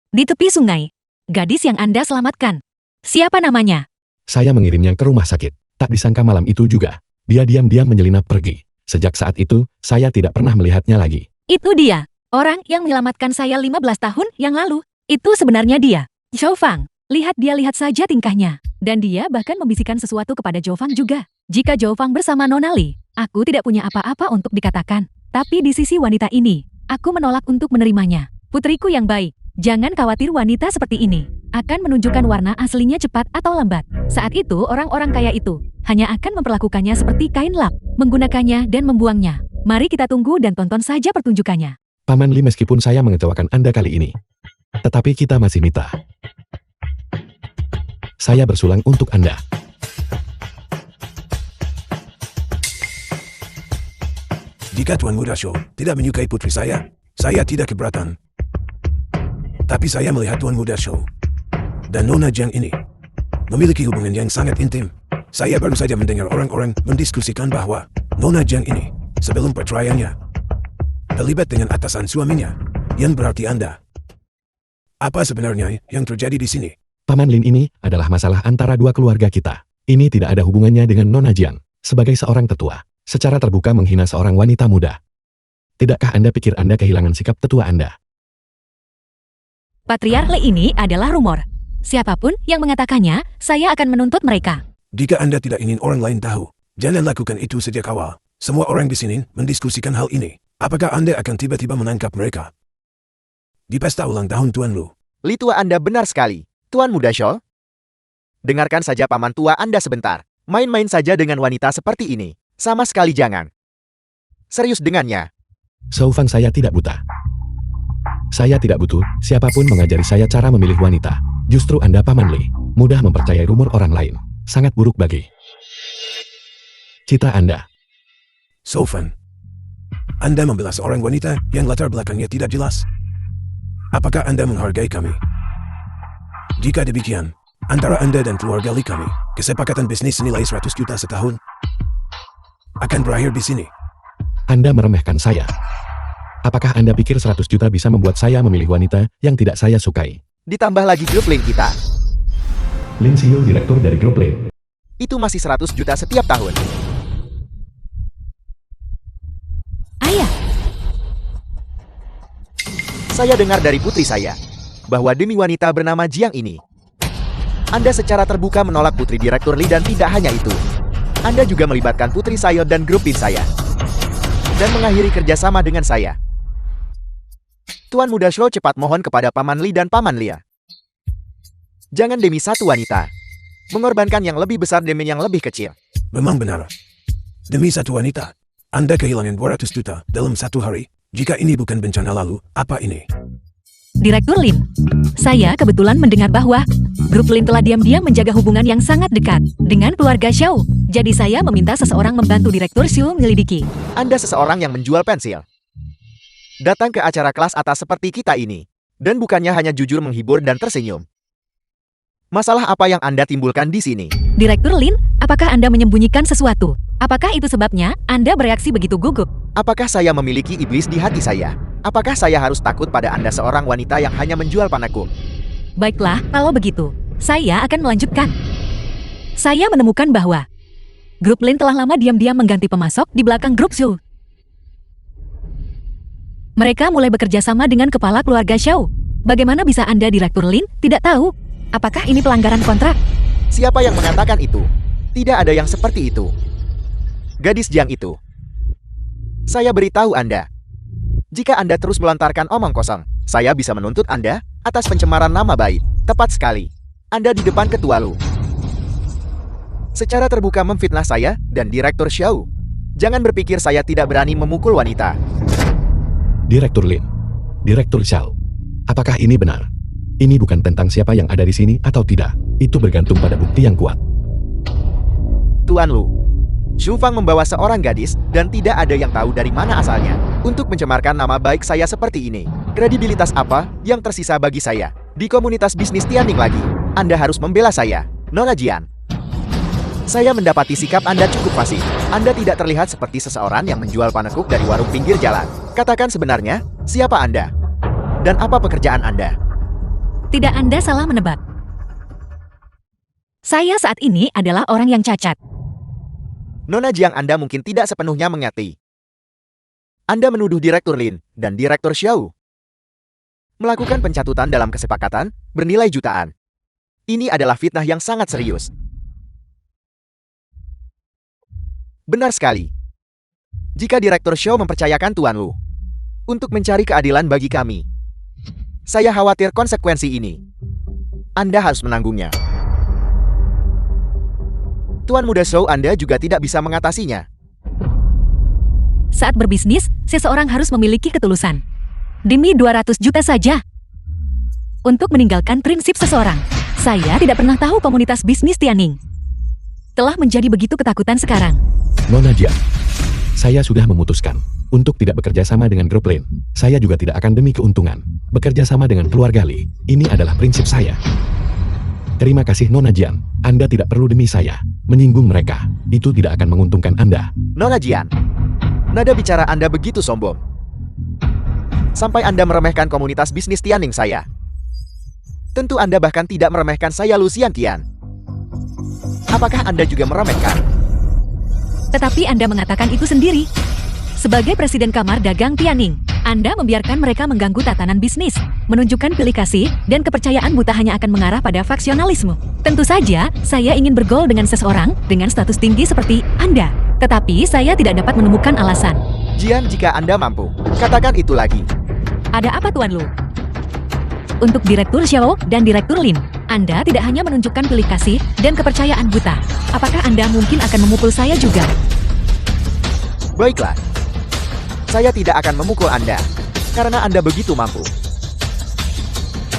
Di tepi sungai, gadis yang Anda selamatkan. Siapa namanya? Saya mengirimnya ke rumah sakit. Tak disangka malam itu juga, dia diam-diam menyelinap pergi. Sejak saat itu, saya tidak pernah melihatnya lagi. Itu dia. Orang yang menyelamatkan saya 15 tahun yang lalu. Itu sebenarnya dia. Zhou Fang. Lihat saja tingkahnya. Dan dia bahkan membisikkan sesuatu kepada Zhou Fang juga. Jika Zhou Fang bersama Nona Li, aku tidak punya apa-apa untuk dikatakan. Tapi di sisi wanita ini, aku menolak untuk menerimanya. Putriku yang baik, jangan khawatir, wanita seperti ini akan menunjukkan warna aslinya cepat atau lambat. Saat itu orang-orang kaya itu hanya akan memperlakukannya seperti kain lap, menggunakannya dan membuangnya. Mari kita tunggu dan tonton saja pertunjukannya. Paman Li, meskipun saya mengecewakan Anda kali ini, tetapi kita masih mitra. Saya bersulang untuk Anda. Jika Tuan Muda Show tidak menyukai putri saya tidak keberatan. Tapi saya melihat Tuan Muda Show dan Nona Jiang ini memiliki hubungan yang sangat intim. Saya baru saja mendengar orang-orang mendiskusikan bahwa Nona Jiang ini sebelum perceraiannya terlibat dengan atasan suaminya, yang berarti Anda. Apa sebenarnya yang terjadi di sini? Paman Lin, ini adalah masalah antara dua keluarga kita. Ini tidak ada hubungannya dengan Nona Jiang. Sebagai seorang tetua, secara terbuka menghina seorang wanita muda. Tidakkah Anda pikir Anda kehilangan sikap tetua Anda? Patriark Li ini adalah rumor. Siapapun yang mengatakannya, saya akan menuntut mereka. Jika Anda tidak ingin orang lain tahu, jangan lakukan itu sejak awal. Semua orang di sini mendiskusikan hal ini. Apakah Anda akan tiba-tiba menangkap mereka di pesta ulang tahun Tuan Lu? Li tua Anda benar sekali. Tuan Muda Show, dengarkan saja paman tua Anda sebentar. Main-main saja dengan wanita seperti ini. Sama sekali jangan. Serius dengannya. Zhou Fang, saya tidak buta. Saya tidak butuh siapapun mengajari saya cara memilih wanita. Justru Anda, Paman Li, mudah mempercayai rumor orang lain. Sangat buruk bagi cita Anda. Zhou Fang, Anda membela seorang wanita yang latar belakangnya tidak jelas. Apakah Anda menghargai kami? Jika demikian, antara Anda dan keluarga Li kami, kesepakatan bisnis senilai 100 juta setahun akan berakhir di sini. Anda meremehkan saya. Apakah Anda pikir 100 juta bisa membuat saya memilih wanita yang tidak saya sukai? Ditambah lagi grup Lin kita. Lin Xiu, direktur dari grup Lin. Itu masih 100 juta setiap tahun. Ayah, Saya dengar dari putri saya bahwa demi wanita bernama Jiang ini, Anda secara terbuka menolak putri Direktur Li, dan tidak hanya itu, Anda juga melibatkan putri saya dan grup Lin saya dan mengakhiri kerjasama dengan saya. Tuan Muda Show, cepat mohon kepada Paman Li dan Paman Lia. Jangan demi satu wanita mengorbankan yang lebih besar demi yang lebih kecil. Memang benar. Demi satu wanita, Anda kehilangan 200 juta dalam satu hari. Jika ini bukan bencana lalu, apa ini? Direktur Lin, saya kebetulan mendengar bahwa grup Lin telah diam-diam menjaga hubungan yang sangat dekat dengan keluarga Xiao. Jadi saya meminta seseorang membantu Direktur Xiao menyelidiki. Anda seseorang yang menjual pensil, datang ke acara kelas atas seperti kita ini, dan bukannya hanya jujur menghibur dan tersenyum. Masalah apa yang Anda timbulkan di sini? Direktur Lin, apakah Anda menyembunyikan sesuatu? Apakah itu sebabnya Anda bereaksi begitu gugup? Apakah saya memiliki iblis di hati saya? Apakah saya harus takut pada Anda, seorang wanita yang hanya menjual panaku? Baiklah, kalau begitu, saya akan melanjutkan. Saya menemukan bahwa grup Lin telah lama diam-diam mengganti pemasok di belakang grup Zhou. Mereka mulai bekerja sama dengan kepala keluarga Xiao. Bagaimana bisa Anda, Direktur Lin, tidak tahu? Apakah ini pelanggaran kontrak? Siapa yang mengatakan itu? Tidak ada yang seperti itu. Gadis Jiang itu. Saya beritahu Anda. Jika Anda terus melontarkan omong kosong, saya bisa menuntut Anda Atas pencemaran nama baik. Tepat sekali. Anda di depan Ketua Lu. Secara terbuka memfitnah saya dan Direktur Xiao. Jangan berpikir saya tidak berani memukul wanita. Direktur Lin. Direktur Xiao. Apakah ini benar? Ini bukan tentang siapa yang ada di sini atau tidak. Itu bergantung pada bukti yang kuat. Tuan Lu. Xu Fang membawa seorang gadis dan tidak ada yang tahu dari mana asalnya. Untuk mencemarkan nama baik saya seperti ini. Kredibilitas apa yang tersisa bagi saya? Di komunitas bisnis Tianning lagi. Anda harus membela saya, Nona Jian. Saya mendapati sikap Anda cukup fasih. Anda tidak terlihat seperti seseorang yang menjual panekuk dari warung pinggir jalan. Katakan sebenarnya, siapa Anda? Dan apa pekerjaan Anda? Tidak, Anda salah menebak. Saya saat ini adalah orang yang cacat. Nona Jiang, Anda mungkin tidak sepenuhnya mengerti. Anda menuduh Direktur Lin dan Direktur Xiao melakukan pencatutan dalam kesepakatan bernilai jutaan. Ini adalah fitnah yang sangat serius. Benar sekali. Jika Direktur Xiao mempercayakan Tuan Lu untuk mencari keadilan bagi kami, saya khawatir konsekuensi ini. Anda harus menanggungnya. Tuan Muda Xiao, Anda juga tidak bisa mengatasinya. Saat berbisnis, seseorang harus memiliki ketulusan. Demi 200 juta saja. Untuk meninggalkan prinsip seseorang. Saya tidak pernah tahu komunitas bisnis Tianning telah menjadi begitu ketakutan sekarang. Nona Jian, saya sudah memutuskan untuk tidak bekerja sama dengan grup Lin. Saya juga tidak akan demi keuntungan bekerja sama dengan keluarga Li. Ini adalah prinsip saya. Terima kasih Nona Jian. Anda tidak perlu demi saya menyinggung mereka. Itu tidak akan menguntungkan Anda. Nona Jian, nada bicara Anda begitu sombong. Sampai Anda meremehkan komunitas bisnis Tianning saya. Tentu Anda bahkan tidak meremehkan saya, Lucian Tian. Apakah Anda juga meremehkan? Tetapi Anda mengatakan itu sendiri. Sebagai Presiden Kamar Dagang Tianning, Anda membiarkan mereka mengganggu tatanan bisnis, menunjukkan pilih kasih, dan kepercayaan buta hanya akan mengarah pada faksionalisme. Tentu saja, saya ingin bergaul dengan seseorang dengan status tinggi seperti Anda. Tetapi saya tidak dapat menemukan alasan. Jian, jika Anda mampu, katakan itu lagi. Ada apa Tuan Lu? Untuk Direktur Xiao dan Direktur Lin, Anda tidak hanya menunjukkan pilih kasih dan kepercayaan buta. Apakah Anda mungkin akan memukul saya juga? Baiklah. Saya tidak akan memukul Anda, karena Anda begitu mampu.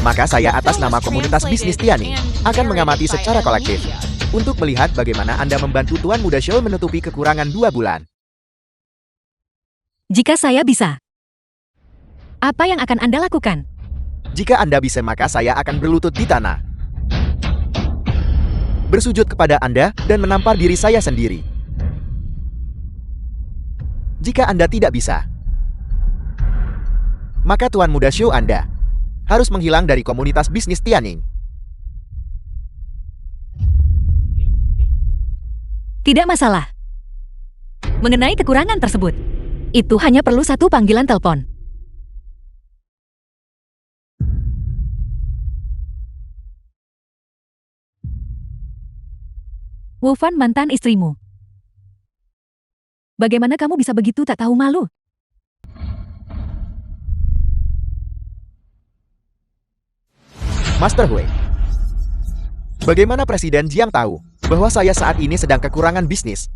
Maka saya atas nama komunitas bisnis Tianning akan mengamati secara kolektif untuk melihat bagaimana Anda membantu Tuan Muda Xiao menutupi kekurangan 2 bulan. Jika saya bisa, apa yang akan Anda lakukan? Jika Anda bisa, maka saya akan berlutut di tanah, bersujud kepada Anda dan menampar diri saya sendiri. Jika Anda tidak bisa, maka Tuan Muda Xiao, Anda harus menghilang dari komunitas bisnis Tianning. Tidak masalah. Mengenai kekurangan tersebut, itu hanya perlu satu panggilan telepon. Wu Fan, mantan istrimu. Bagaimana kamu bisa begitu tak tahu malu? Master Hui, bagaimana Presiden Jiang tahu bahwa saya saat ini sedang kekurangan bisnis?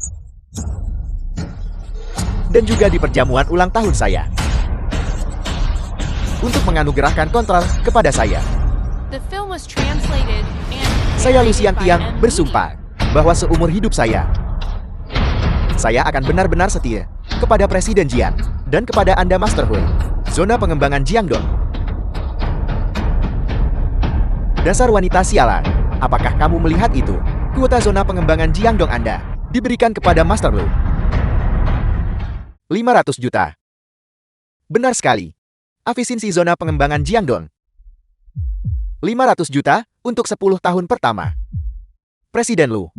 Dan juga di perjamuan ulang tahun saya. Untuk menganugerahkan kontrol kepada saya. The film was translated and Saya narrated Lucian by Tiang M. bersumpah bahwa seumur hidup saya akan benar-benar setia kepada Presiden Jiang dan kepada Anda, Master Hui. Zona pengembangan Jiangdong. Dasar wanita sialan, apakah kamu melihat itu? Kuota zona pengembangan Jiangdong Anda diberikan kepada Master Lu. 500 juta. Benar sekali. Efisiensi zona pengembangan Jiangdong. 500 juta untuk 10 tahun pertama. Presiden Lu.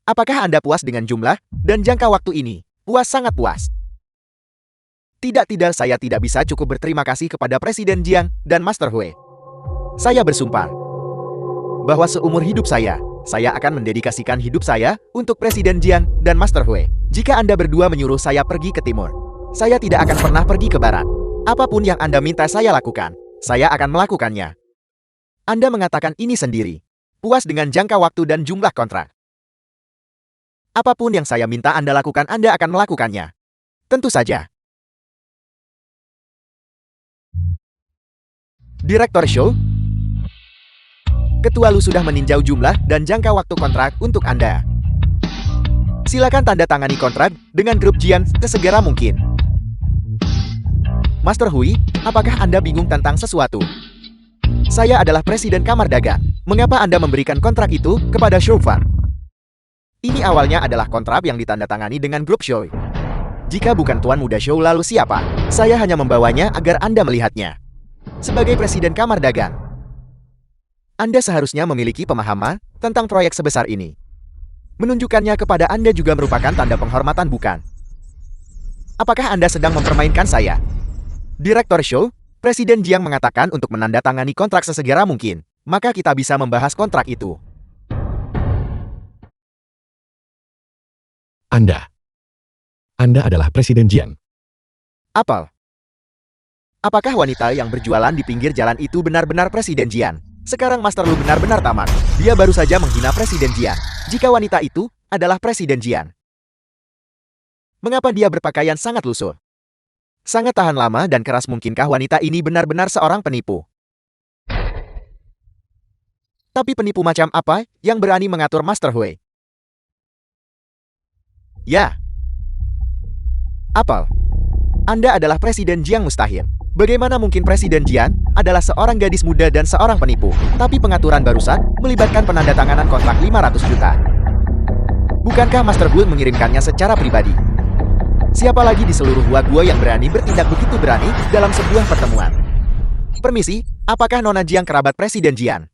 Apakah Anda puas dengan jumlah dan jangka waktu ini? Puas, sangat puas. Tidak, saya tidak bisa cukup berterima kasih kepada Presiden Jiang dan Master Hui. Saya bersumpah bahwa seumur hidup saya akan mendedikasikan hidup saya untuk Presiden Jiang dan Master Hui. Jika Anda berdua menyuruh saya pergi ke timur, saya tidak akan pernah pergi ke barat. Apapun yang Anda minta saya lakukan. saya akan melakukannya. Anda mengatakan ini sendiri. Puas dengan jangka waktu dan jumlah kontrak. Apapun yang saya minta Anda lakukan, Anda akan melakukannya. Tentu saja. Direktur show, Ketua Lu sudah meninjau jumlah dan jangka waktu kontrak untuk Anda. Silakan tanda tangani kontrak dengan grup Jian sesegera mungkin. Master Hui, apakah Anda bingung tentang sesuatu? Saya adalah Presiden Kamar Dagang. Mengapa Anda memberikan kontrak itu kepada Shou Fan? Ini awalnya adalah kontrak yang ditandatangani dengan grup Show. Jika bukan Tuan Muda Show, lalu siapa? Saya hanya membawanya agar Anda melihatnya. Sebagai Presiden Kamar Dagang, Anda seharusnya memiliki pemahaman tentang proyek sebesar ini. Menunjukkannya kepada Anda juga merupakan tanda penghormatan, bukan? Apakah Anda sedang mempermainkan saya? Direktur show, Presiden Jiang mengatakan untuk menandatangani kontrak sesegera mungkin. Maka kita bisa membahas kontrak itu. Anda adalah Presiden Jian. Apel. Apakah wanita yang berjualan di pinggir jalan itu benar-benar Presiden Jian? Sekarang Master Lu benar-benar tamat. Dia baru saja menghina Presiden Jian. Jika wanita itu adalah Presiden Jian, mengapa dia berpakaian sangat lusuh? Sangat tahan lama dan keras. Mungkinkah wanita ini benar-benar seorang penipu? Tapi penipu macam apa yang berani mengatur Master Hui? Ya. Apel. Anda adalah Presiden Jiang, mustahil. Bagaimana mungkin Presiden Jian adalah seorang gadis muda dan seorang penipu? Tapi pengaturan barusan melibatkan penandatanganan kontrak 500 juta. Bukankah Master Hui mengirimkannya secara pribadi? Siapa lagi di seluruh Gua yang berani bertindak begitu berani dalam sebuah pertemuan? Permisi, apakah Nona Jiang kerabat Presiden Jian?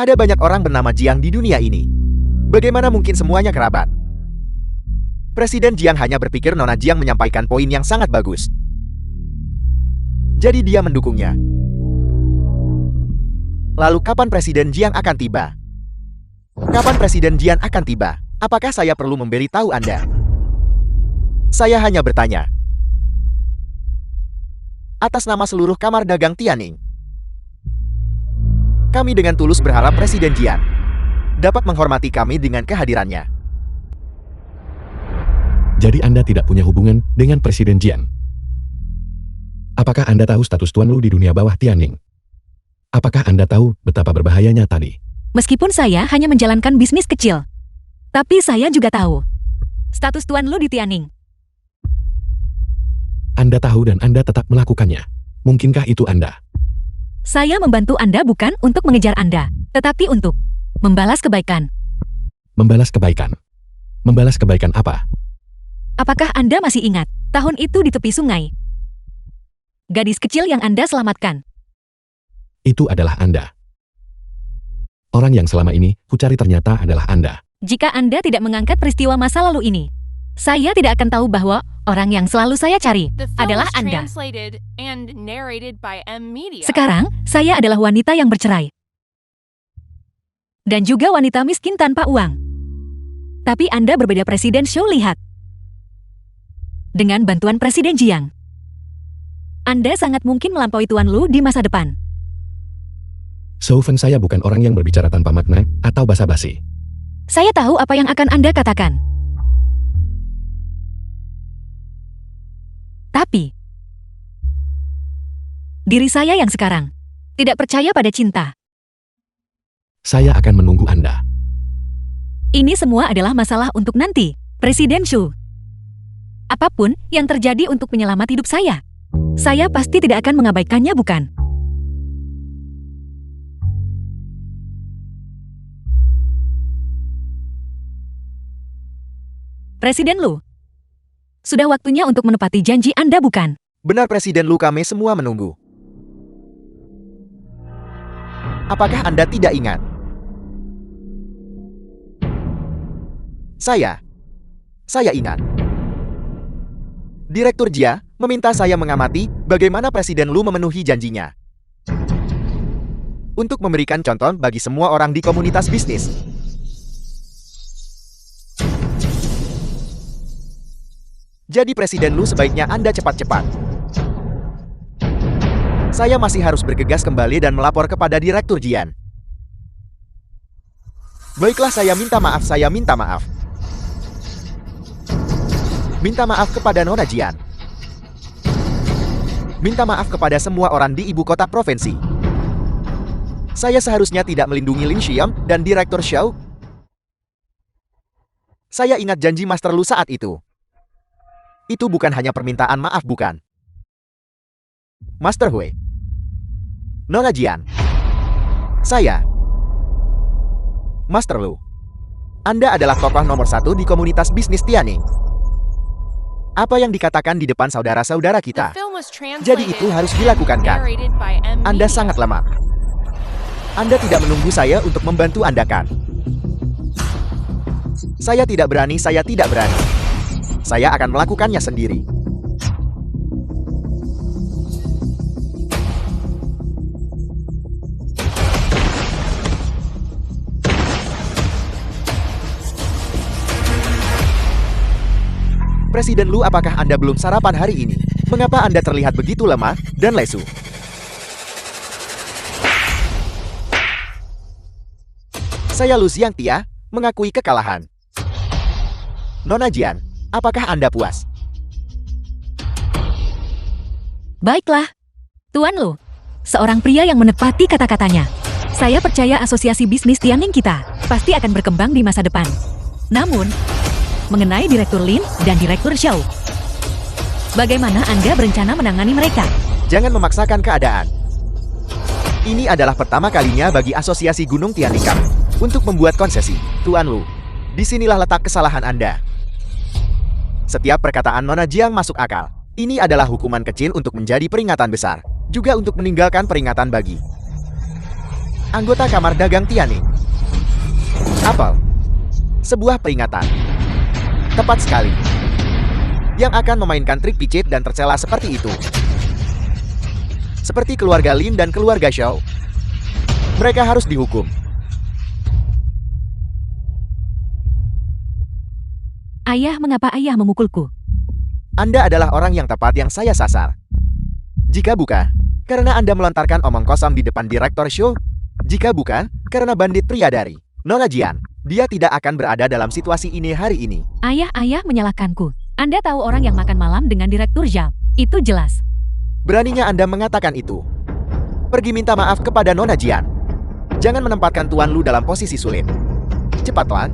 Ada banyak orang bernama Jiang di dunia ini. Bagaimana mungkin semuanya kerabat? Presiden Jiang hanya berpikir Nona Jiang menyampaikan poin yang sangat bagus. Jadi dia mendukungnya. Lalu kapan Presiden Jiang akan tiba? Kapan Presiden Jian akan tiba? Apakah saya perlu memberitahu Anda? Saya hanya bertanya. Atas nama seluruh Kamar Dagang Tianning, kami dengan tulus berharap Presiden Jian dapat menghormati kami dengan kehadirannya. Jadi Anda tidak punya hubungan dengan Presiden Jian. Apakah Anda tahu status Tuan Lu di dunia bawah Tianning? Apakah Anda tahu betapa berbahayanya tadi? Meskipun saya hanya menjalankan bisnis kecil, tapi saya juga tahu status Tuan Lu di Tianning. Anda tahu dan Anda tetap melakukannya. Mungkinkah itu Anda? Saya membantu Anda bukan untuk mengejar Anda, tetapi untuk membalas kebaikan. Membalas kebaikan. Membalas kebaikan apa? Apakah Anda masih ingat tahun itu di tepi sungai? Gadis kecil yang Anda selamatkan. Itu adalah Anda. Orang yang selama ini kucari ternyata adalah Anda. Jika Anda tidak mengangkat peristiwa masa lalu ini, saya tidak akan tahu bahwa orang yang selalu saya cari The film adalah was Anda. translated and narrated by M Media. Sekarang, saya adalah wanita yang bercerai. Dan juga wanita miskin tanpa uang. Tapi Anda berbeda. Presiden Shou, lihat. Dengan bantuan Presiden Jiang, Anda sangat mungkin melampaui Tuan Lu di masa depan. Shou Fan, saya bukan orang yang berbicara tanpa makna atau basa-basi. Saya tahu apa yang akan Anda katakan. Tapi, diri saya yang sekarang tidak percaya pada cinta. Saya akan menunggu Anda. Ini semua adalah masalah untuk nanti, Presiden Shou. Apapun yang terjadi untuk menyelamat hidup saya pasti tidak akan mengabaikannya, bukan? Presiden Lu, sudah waktunya untuk menepati janji Anda, bukan? Benar Presiden Lu, kami semua menunggu. Apakah Anda tidak ingat? Saya ingat. Direktur Jia meminta saya mengamati bagaimana Presiden Lu memenuhi janjinya. Untuk memberikan contoh bagi semua orang di komunitas bisnis. Jadi Presiden Lu, sebaiknya Anda cepat-cepat Saya masih harus bergegas kembali dan melapor kepada Direktur Jian. Baiklah, saya minta maaf, saya minta maaf. Minta maaf kepada Nona Jian. Minta maaf kepada semua orang di ibu kota provinsi. Saya seharusnya tidak melindungi Lin Xiam dan Direktur Xiao. Saya ingat janji Master Lu saat itu. Itu bukan hanya permintaan maaf, bukan? Master Hui. Nona Jian. Saya. Master Lu. Anda adalah tokoh nomor 1 di komunitas bisnis Tianning. Apa yang dikatakan di depan saudara-saudara The kita. film was Jadi translated itu harus dilakukan, kan? narrated by M. Anda Media. sangat lemah. Anda tidak menunggu saya untuk membantu Anda, kan? Saya tidak berani, saya tidak berani. Saya akan melakukannya sendiri. Presiden Lu, apakah Anda belum sarapan hari ini? Mengapa Anda terlihat begitu lemah dan lesu? Saya Lu Xiangtia, mengakui kekalahan. Nona Jian, apakah Anda puas? Baiklah. Tuan Lu, seorang pria yang menepati kata-katanya. Saya percaya asosiasi bisnis Tianning kita pasti akan berkembang di masa depan. Namun, mengenai Direktur Lin dan Direktur Xiao, bagaimana Anda berencana menangani mereka? Jangan memaksakan keadaan. Ini adalah pertama kalinya bagi asosiasi Gunung Tianning kami untuk membuat konsesi. Tuan Lu, disinilah letak kesalahan Anda. Setiap perkataan Nona Jiang masuk akal. Ini adalah hukuman kecil untuk menjadi peringatan besar. Juga untuk meninggalkan peringatan bagi anggota Kamar Dagang Tianning. Apel. Sebuah peringatan. Tepat sekali. Yang akan memainkan trik picit dan tercela seperti itu. Seperti keluarga Lin dan keluarga Xiao. Mereka harus dihukum. Ayah, mengapa ayah memukulku? Anda adalah orang yang tepat yang saya sasar. Jika bukan, karena Anda melontarkan omong kosong di depan Direktur Xiao. Jika bukan, karena bandit pria dari Nona Jian, dia tidak akan berada dalam situasi ini hari ini. Ayah menyalahkanku. Anda tahu orang yang makan malam dengan Direktur Zhao. Itu jelas. Beraninya Anda mengatakan itu. Pergi minta maaf kepada Nona Jian. Jangan menempatkan Tuan Lu dalam posisi sulit. Cepatlah.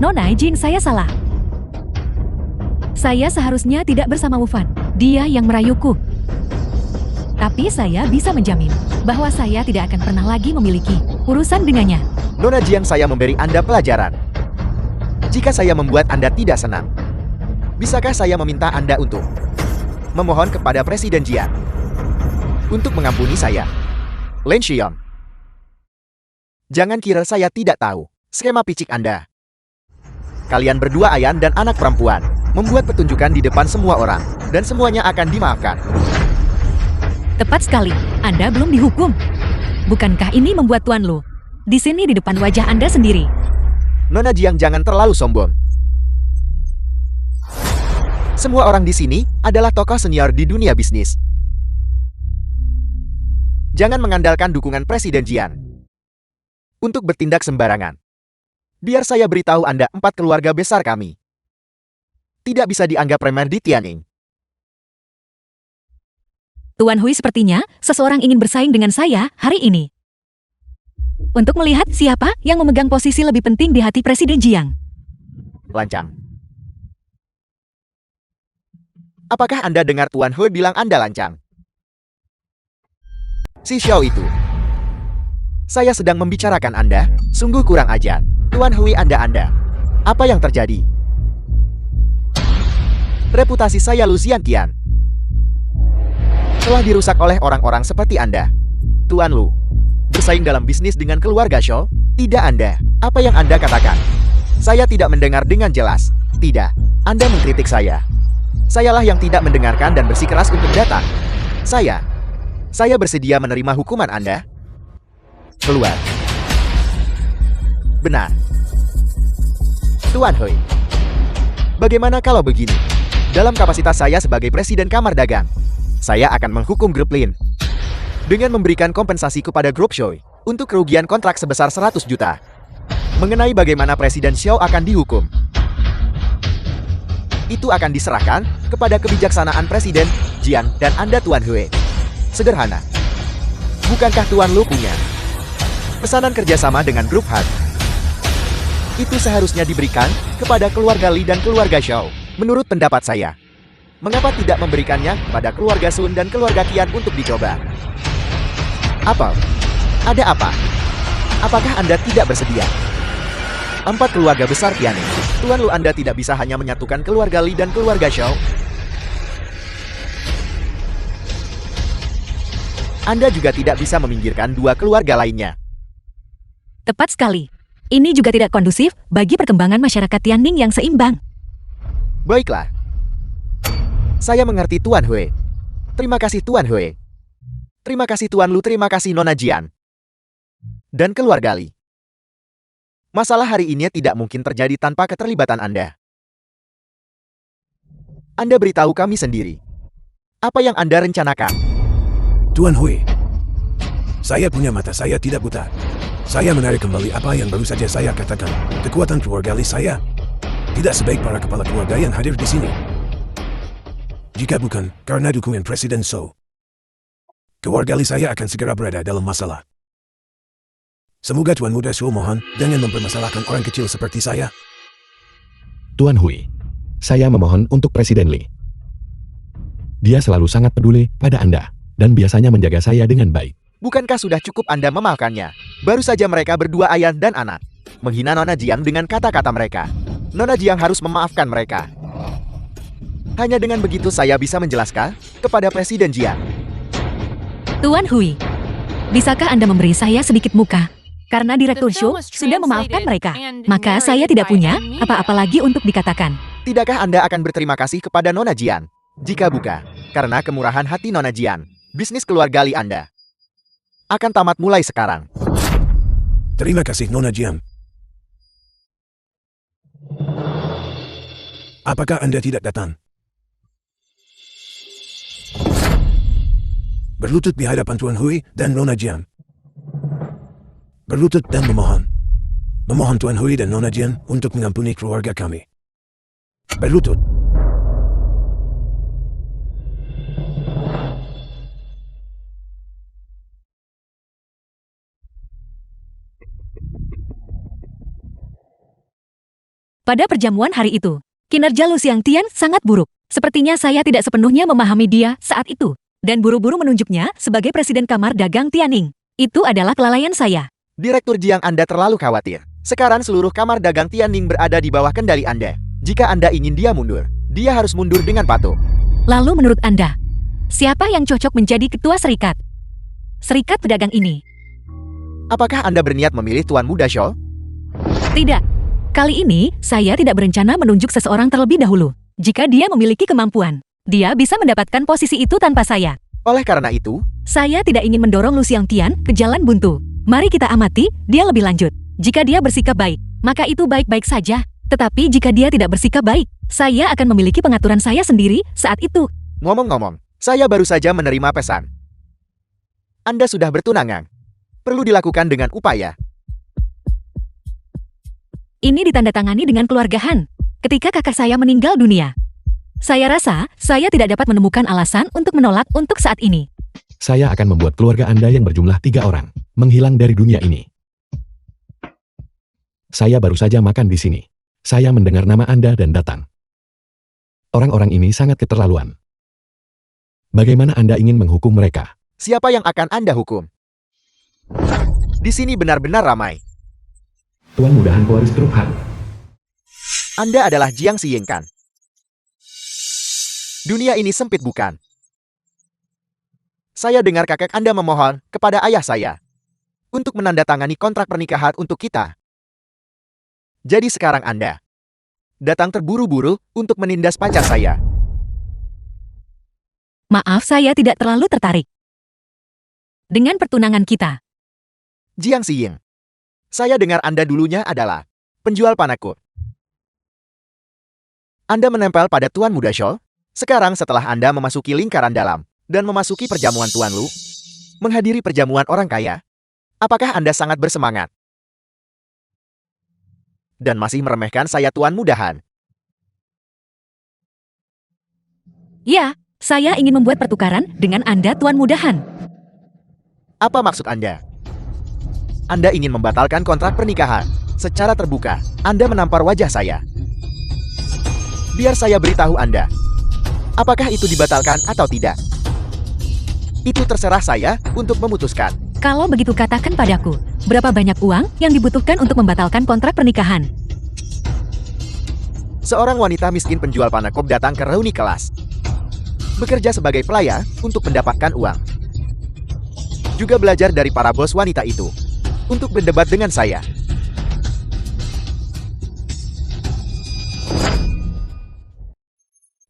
Nona Jing, saya salah. Saya seharusnya tidak bersama Wu Fan. Dia yang merayuku. Tapi saya bisa menjamin bahwa saya tidak akan pernah lagi memiliki urusan dengannya. Nona Jiang, saya memberi Anda pelajaran. Jika saya membuat Anda tidak senang, bisakah saya meminta Anda untuk memohon kepada Presiden Jian untuk mengampuni saya? Lin Xiong. Jangan kira saya tidak tahu skema picik Anda. Kalian berdua Ayan dan anak perempuan membuat pertunjukan di depan semua orang, dan semuanya akan dimaafkan. Tepat sekali, Anda belum dihukum. Bukankah ini membuat Tuan Lu di sini di depan wajah Anda sendiri? Nona Jiang, jangan terlalu sombong. Semua orang di sini adalah tokoh senior di dunia bisnis. Jangan mengandalkan dukungan Presiden Jian untuk bertindak sembarangan. Biar saya beritahu Anda, 4 keluarga besar kami tidak bisa dianggap remeh di Tianning. Tuan Hui, sepertinya seseorang ingin bersaing dengan saya hari ini. Untuk melihat siapa yang memegang posisi lebih penting di hati Presiden Jiang. Lancang. Apakah Anda dengar Tuan Hui bilang Anda lancang? Si Xiao itu. Saya sedang membicarakan Anda, sungguh kurang ajar. Tuan Hui, Anda. Apa yang terjadi? Reputasi saya Lu Xiangtian telah dirusak oleh orang-orang seperti Anda. Tuan Lu, bersaing dalam bisnis dengan keluarga Xiao? Tidak Anda. Apa yang Anda katakan? Saya tidak mendengar dengan jelas. Tidak. Anda mengkritik saya. Sayalah yang tidak mendengarkan dan bersikeras untuk datang. Saya bersedia menerima hukuman Anda. Keluar. Benar. Tuan Hui. Bagaimana kalau begini? Dalam kapasitas saya sebagai Presiden Kamar Dagang, saya akan menghukum grup Lin dengan memberikan kompensasi kepada grup Shoei untuk kerugian kontrak sebesar 100 juta. Mengenai bagaimana Presiden Xiao akan dihukum, itu akan diserahkan kepada kebijaksanaan Presiden Jiang dan Anda Tuan Hui. Sederhana. Bukankah Tuan Lu punya pesanan kerjasama dengan grup Han? Itu seharusnya diberikan kepada keluarga Li dan keluarga Xiao. Menurut pendapat saya, mengapa tidak memberikannya kepada keluarga Sun dan keluarga Qian untuk dicoba? Apa? Ada apa? Apakah Anda tidak bersedia? 4 keluarga besar Tianning. Tuan Lu, Anda tidak bisa hanya menyatukan keluarga Li dan keluarga Xiao. Anda juga tidak bisa meminggirkan 2 keluarga lainnya. Tepat sekali. Ini juga tidak kondusif bagi perkembangan masyarakat Tianning yang seimbang. Baiklah. Saya mengerti Tuan Hui. Terima kasih Tuan Hui. Terima kasih Tuan Lu, terima kasih Nona Jian. Dan keluarga Li. Masalah hari ini tidak mungkin terjadi tanpa keterlibatan Anda. Anda beritahu kami sendiri. Apa yang Anda rencanakan? Tuan Hui, saya punya mata, saya tidak buta. Saya menarik kembali apa yang baru saja saya katakan. Kekuatan keluarga Li saya tidak sebaik para kepala keluarga yang hadir di sini. Jika bukan karena dukungan Presiden Shou, keluarga Li saya akan segera berada dalam masalah. Semoga Tuan Muda Shou mohon jangan mempermasalahkan orang kecil seperti saya. Tuan Hui, saya memohon untuk Presiden Li. Dia selalu sangat peduli pada Anda, dan biasanya menjaga saya dengan baik. Bukankah sudah cukup Anda memaafkannya? Baru saja mereka berdua ayah dan anak menghina Nona Jiang dengan kata-kata mereka. Nona Jiang harus memaafkan mereka. Hanya dengan begitu saya bisa menjelaskan kepada Presiden Jiang. Tuan Hui, bisakah Anda memberi saya sedikit muka? Karena Direktur Shou sudah memaafkan mereka, maka saya tidak punya apa-apa lagi untuk dikatakan. Tidakkah Anda akan berterima kasih kepada Nona Jian? Jika bukan, karena kemurahan hati Nona Jian, bisnis keluarga Li Anda akan tamat mulai sekarang. Terima kasih Nona Jian. Apakah Anda tidak datang? Berlutut di hadapan Tuan Hui dan Nona Jian. Berlutut dan memohon. Memohon Tuan Hui dan Nona Jian untuk mengampuni keluarga kami. Berlutut. Pada perjamuan hari itu, kinerja Lu Xiangtian sangat buruk. Sepertinya saya tidak sepenuhnya memahami dia saat itu, dan buru-buru menunjuknya sebagai Presiden Kamar Dagang Tianning. Itu adalah kelalaian saya. Direktur Jiang, Anda terlalu khawatir. Sekarang seluruh Kamar Dagang Tianning berada di bawah kendali Anda. Jika Anda ingin dia mundur, dia harus mundur dengan patuh. Lalu menurut Anda, siapa yang cocok menjadi ketua serikat? Serikat pedagang ini. Apakah Anda berniat memilih Tuan Muda Shou? Tidak. Kali ini, saya tidak berencana menunjuk seseorang terlebih dahulu. Jika dia memiliki kemampuan, dia bisa mendapatkan posisi itu tanpa saya. Oleh karena itu, Saya tidak ingin mendorong Lu Xiangtian ke jalan buntu. Mari kita amati dia lebih lanjut. Jika dia bersikap baik, maka itu baik-baik saja. Tetapi jika dia tidak bersikap baik, saya akan memiliki pengaturan saya sendiri saat itu. ngomong-ngomong, saya baru saja menerima pesan. Anda sudah bertunangan. Perlu dilakukan dengan upaya. Ini ditandatangani dengan keluarga Han ketika kakak saya meninggal dunia. Saya rasa saya tidak dapat menemukan alasan untuk menolak untuk saat ini. Saya akan membuat keluarga Anda yang berjumlah 3 orang menghilang dari dunia ini. Saya baru saja makan di sini. Saya mendengar nama Anda dan datang. Orang-orang ini sangat keterlaluan. Bagaimana Anda ingin menghukum mereka? Siapa yang akan Anda hukum? Di sini benar-benar ramai. Tuan Mudahan pewaris grup Han. Anda adalah Jiang Xiyingkan. Dunia ini sempit bukan? Saya dengar kakek Anda memohon kepada ayah saya untuk menandatangani kontrak pernikahan untuk kita. Jadi sekarang Anda datang terburu-buru untuk menindas pacar saya. Maaf, saya tidak terlalu tertarik dengan pertunangan kita. Jiang Xiying, saya dengar Anda dulunya adalah penjual panakut. Anda menempel pada Tuan Muda Shou Sekarang setelah Anda memasuki lingkaran dalam dan memasuki perjamuan Tuan Lu, menghadiri perjamuan orang kaya, apakah Anda sangat bersemangat? Dan masih meremehkan saya Tuan Mudahan. Ya, saya ingin membuat pertukaran dengan Anda, Tuan Mudahan. Apa maksud Anda? Anda ingin membatalkan kontrak pernikahan. Secara terbuka, Anda menampar wajah saya. Biar saya beritahu Anda. Apakah itu dibatalkan atau tidak? Itu terserah saya untuk memutuskan. Kalau begitu katakan padaku, berapa banyak uang yang dibutuhkan untuk membatalkan kontrak pernikahan? Seorang wanita miskin penjual panekop datang ke reuni kelas. Bekerja sebagai pelayan untuk mendapatkan uang. Juga belajar dari para bos wanita itu untuk berdebat dengan saya.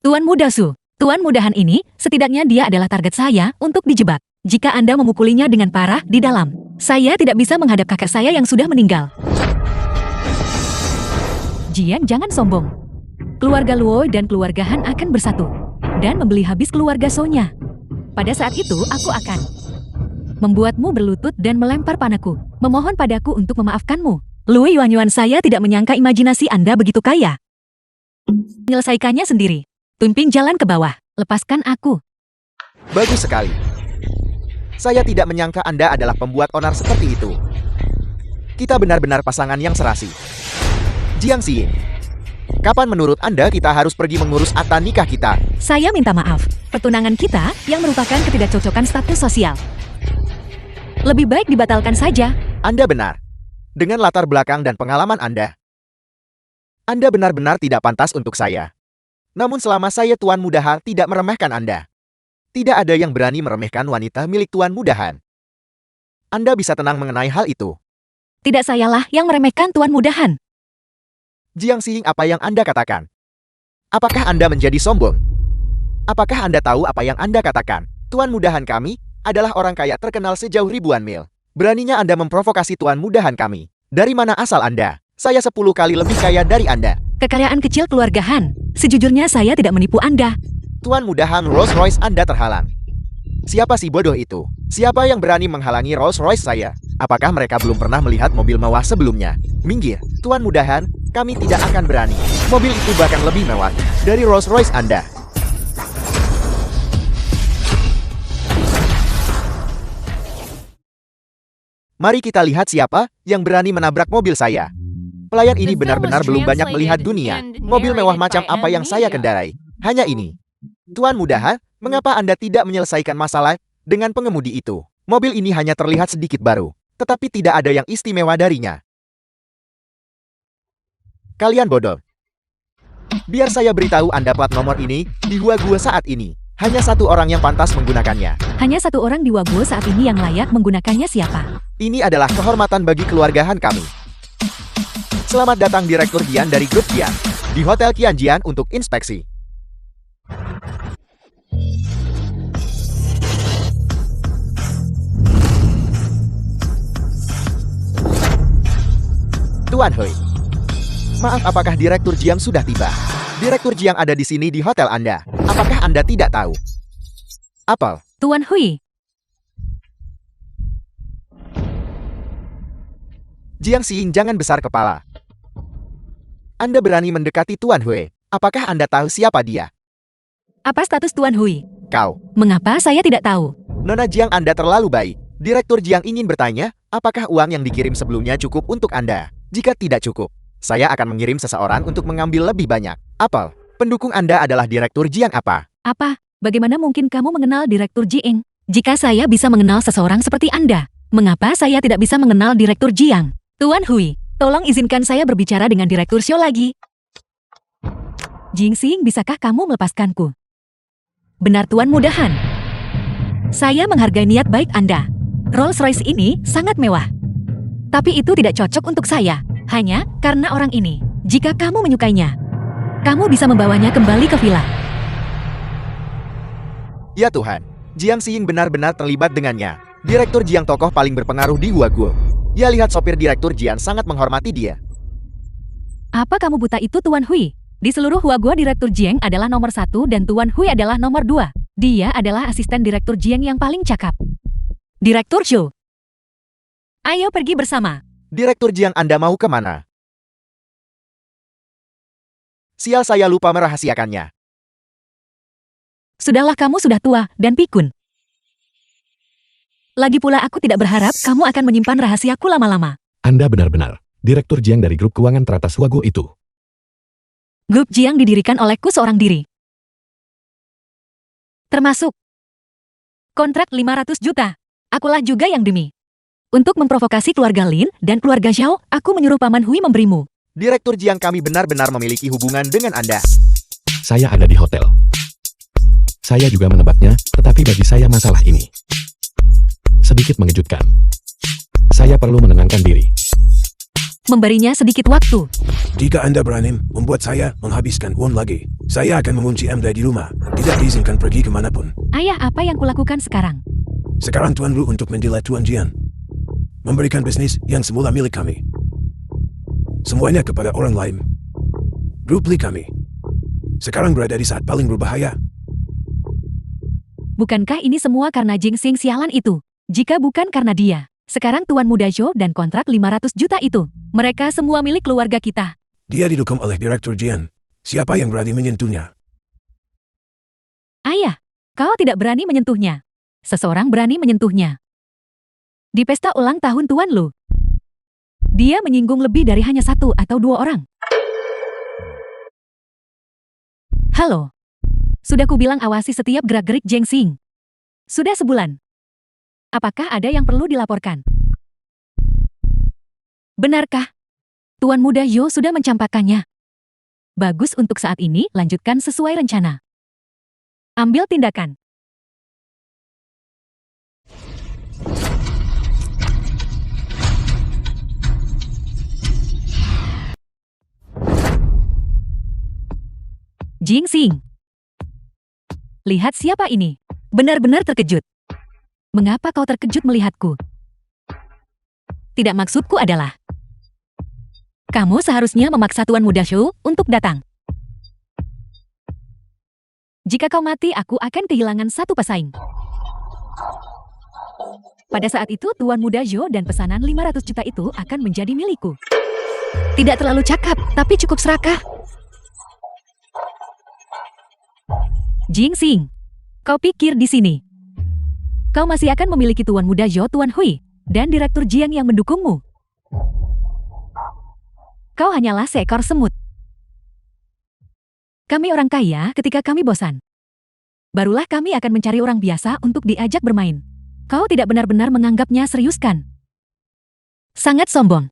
Tuan Muda Su, Tuan Mudahan ini, setidaknya dia adalah target saya untuk dijebak. Jika Anda memukulinya dengan parah di dalam, saya tidak bisa menghadap kakak saya yang sudah meninggal. Jian, jangan sombong. Keluarga Luo dan keluarga Han akan bersatu dan membeli habis keluarga So-nya. Pada saat itu, aku akan membuatmu berlutut dan melempar panaku, memohon padaku untuk memaafkanmu. Lui Yuan, saya tidak menyangka imajinasi Anda begitu kaya. Menyelesaikannya sendiri. Tumping jalan ke bawah, lepaskan aku. Bagus sekali. Saya tidak menyangka Anda adalah pembuat onar seperti itu. Kita benar-benar pasangan yang serasi. Jiang Xiying, kapan menurut Anda kita harus pergi mengurus akta nikah kita? Saya minta maaf, pertunangan kita yang merupakan ketidakcocokan status sosial. Lebih baik dibatalkan saja. Anda benar. Dengan latar belakang dan pengalaman Anda benar-benar tidak pantas untuk saya. Namun selama saya Tuan Mudahan tidak meremehkan Anda. Tidak ada yang berani meremehkan wanita milik Tuan Mudahan. Anda bisa tenang mengenai hal itu. Tidak sayalah yang meremehkan Tuan Mudahan. Jiang Xiying, apa yang Anda katakan? Apakah Anda menjadi sombong? Apakah Anda tahu apa yang Anda katakan? Tuan Mudahan kami adalah orang kaya terkenal sejauh ribuan mil. Beraninya Anda memprovokasi Tuan Mudahan kami. Dari mana asal Anda? Saya 10 kali lebih kaya dari Anda. Kekayaan kecil keluarga Han. Sejujurnya saya tidak menipu Anda. Tuan Mudahan, Rolls Royce Anda terhalang. Siapa si bodoh itu? Siapa yang berani menghalangi Rolls Royce saya? Apakah mereka belum pernah melihat mobil mewah sebelumnya? Minggir, Tuan Mudahan, kami tidak akan berani. Mobil itu bahkan lebih mewah dari Rolls Royce Anda. Mari kita lihat siapa yang berani menabrak mobil saya. Pelayan ini benar-benar belum banyak melihat dunia. Mobil mewah macam apa yang saya kendarai? Hanya ini. Tuan Mudahan, mengapa Anda tidak menyelesaikan masalah dengan pengemudi itu? Mobil ini hanya terlihat sedikit baru, tetapi tidak ada yang istimewa darinya. Kalian bodoh. Biar saya beritahu Anda plat nomor ini di gua saat ini. Hanya satu orang yang pantas menggunakannya. Hanya satu orang di Waguo saat ini yang layak menggunakannya, siapa? Ini adalah kehormatan bagi keluargaan kami. Selamat datang Direktur Jian dari Grup Jian di Hotel Kian Jian untuk inspeksi. Tuan Hui, maaf, apakah Direktur Jiang sudah tiba? Direktur Jiang ada di sini di hotel Anda. Apakah Anda tidak tahu? Apel. Tuan Hui. Jiang Xiying, jangan besar kepala. Anda berani mendekati Tuan Hui. Apakah Anda tahu siapa dia? Apa status Tuan Hui? Kau. Mengapa saya tidak tahu? Nona Jiang, Anda terlalu baik. Direktur Jiang ingin bertanya, apakah uang yang dikirim sebelumnya cukup untuk Anda? Jika tidak cukup, saya akan mengirim seseorang untuk mengambil lebih banyak. Apel, pendukung Anda adalah Direktur Jiang apa? Apa? Bagaimana mungkin kamu mengenal Direktur Jiang? Jika saya bisa mengenal seseorang seperti Anda, mengapa saya tidak bisa mengenal Direktur Jiang? Tuan Hui, tolong izinkan saya berbicara dengan Direktur Xiao lagi. Jing Xing, bisakah kamu melepaskanku? Benar Tuan Mudahan. Saya menghargai niat baik Anda. Rolls Royce ini sangat mewah. Tapi itu tidak cocok untuk saya. Hanya karena orang ini. Jika kamu menyukainya, kamu bisa membawanya kembali ke villa. Ya Tuhan, Jiang Xiying benar-benar terlibat dengannya. Direktur Jiang tokoh paling berpengaruh di Huaguo. Ya, lihat sopir Direktur Jiang sangat menghormati dia. Apa kamu buta itu Tuan Hui? Di seluruh Huaguo, Direktur Jiang adalah nomor 1 dan Tuan Hui adalah nomor 2. Dia adalah asisten Direktur Jiang yang paling cakap. Direktur Zhou. Ayo pergi bersama. Direktur Jiang, Anda mau kemana? Sial, saya lupa merahasiakannya. Sudahlah, kamu sudah tua dan pikun. Lagi pula aku tidak berharap kamu akan menyimpan rahasiaku lama-lama. Anda benar-benar Direktur Jiang dari grup keuangan teratas Huaguo itu. Grup Jiang didirikan olehku seorang diri. Termasuk kontrak 500 juta. Akulah juga yang demi. Untuk memprovokasi keluarga Lin dan keluarga Zhao, aku menyuruh Paman Hui memberimu. Direktur Jiang, kami benar-benar memiliki hubungan dengan Anda. Saya ada di hotel. Saya juga menebaknya, tetapi bagi saya masalah ini sedikit mengejutkan. Saya perlu menenangkan diri. Memberinya sedikit waktu. Jika Anda berani membuat saya menghabiskan uang lagi, saya akan mengunci Anda di rumah. Tidak diizinkan pergi kemanapun. Ayah, apa yang kulakukan sekarang? Sekarang Tuan Wu untuk menjilat Tuan Jian. Memberikan bisnis yang semula milik kami. Semuanya kepada orang lain. Grup Li kami sekarang berada di saat paling berbahaya. Bukankah ini semua karena Jing Xing sialan itu? Jika bukan karena dia, sekarang Tuan Muda Zhou dan kontrak 500 juta itu, mereka semua milik keluarga kita. Dia didukung oleh Direktur Jian. Siapa yang berani menyentuhnya? Ayah, kau tidak berani menyentuhnya. Seseorang berani menyentuhnya. Di pesta ulang tahun Tuan Lu, dia menyinggung lebih dari hanya 1 atau 2 orang. Halo. Sudah kubilang awasi setiap gerak-gerik Jing Xing. Sudah sebulan. Apakah ada yang perlu dilaporkan? Benarkah? Tuan Muda Yo sudah mencampakkannya. Bagus, untuk saat ini, lanjutkan sesuai rencana. Ambil tindakan. Jing Xing. Lihat siapa ini. Benar-benar terkejut. Mengapa kau terkejut melihatku? Tidak, maksudku adalah kamu seharusnya memaksa Tuan Muda Zhou untuk datang. Jika kau mati, aku akan kehilangan 1 pesaing. Pada saat itu, Tuan Muda Zhou dan pesanan 500 juta itu akan menjadi milikku. Tidak terlalu cakap, tapi cukup serakah. Jing Xing, kau pikir di sini kau masih akan memiliki Tuan Muda Zhou, Tuan Hui, dan Direktur Jiang yang mendukungmu? Kau hanyalah seekor semut. Kami orang kaya ketika kami bosan. Barulah kami akan mencari orang biasa untuk diajak bermain. Kau tidak benar-benar menganggapnya serius, kan? Sangat sombong.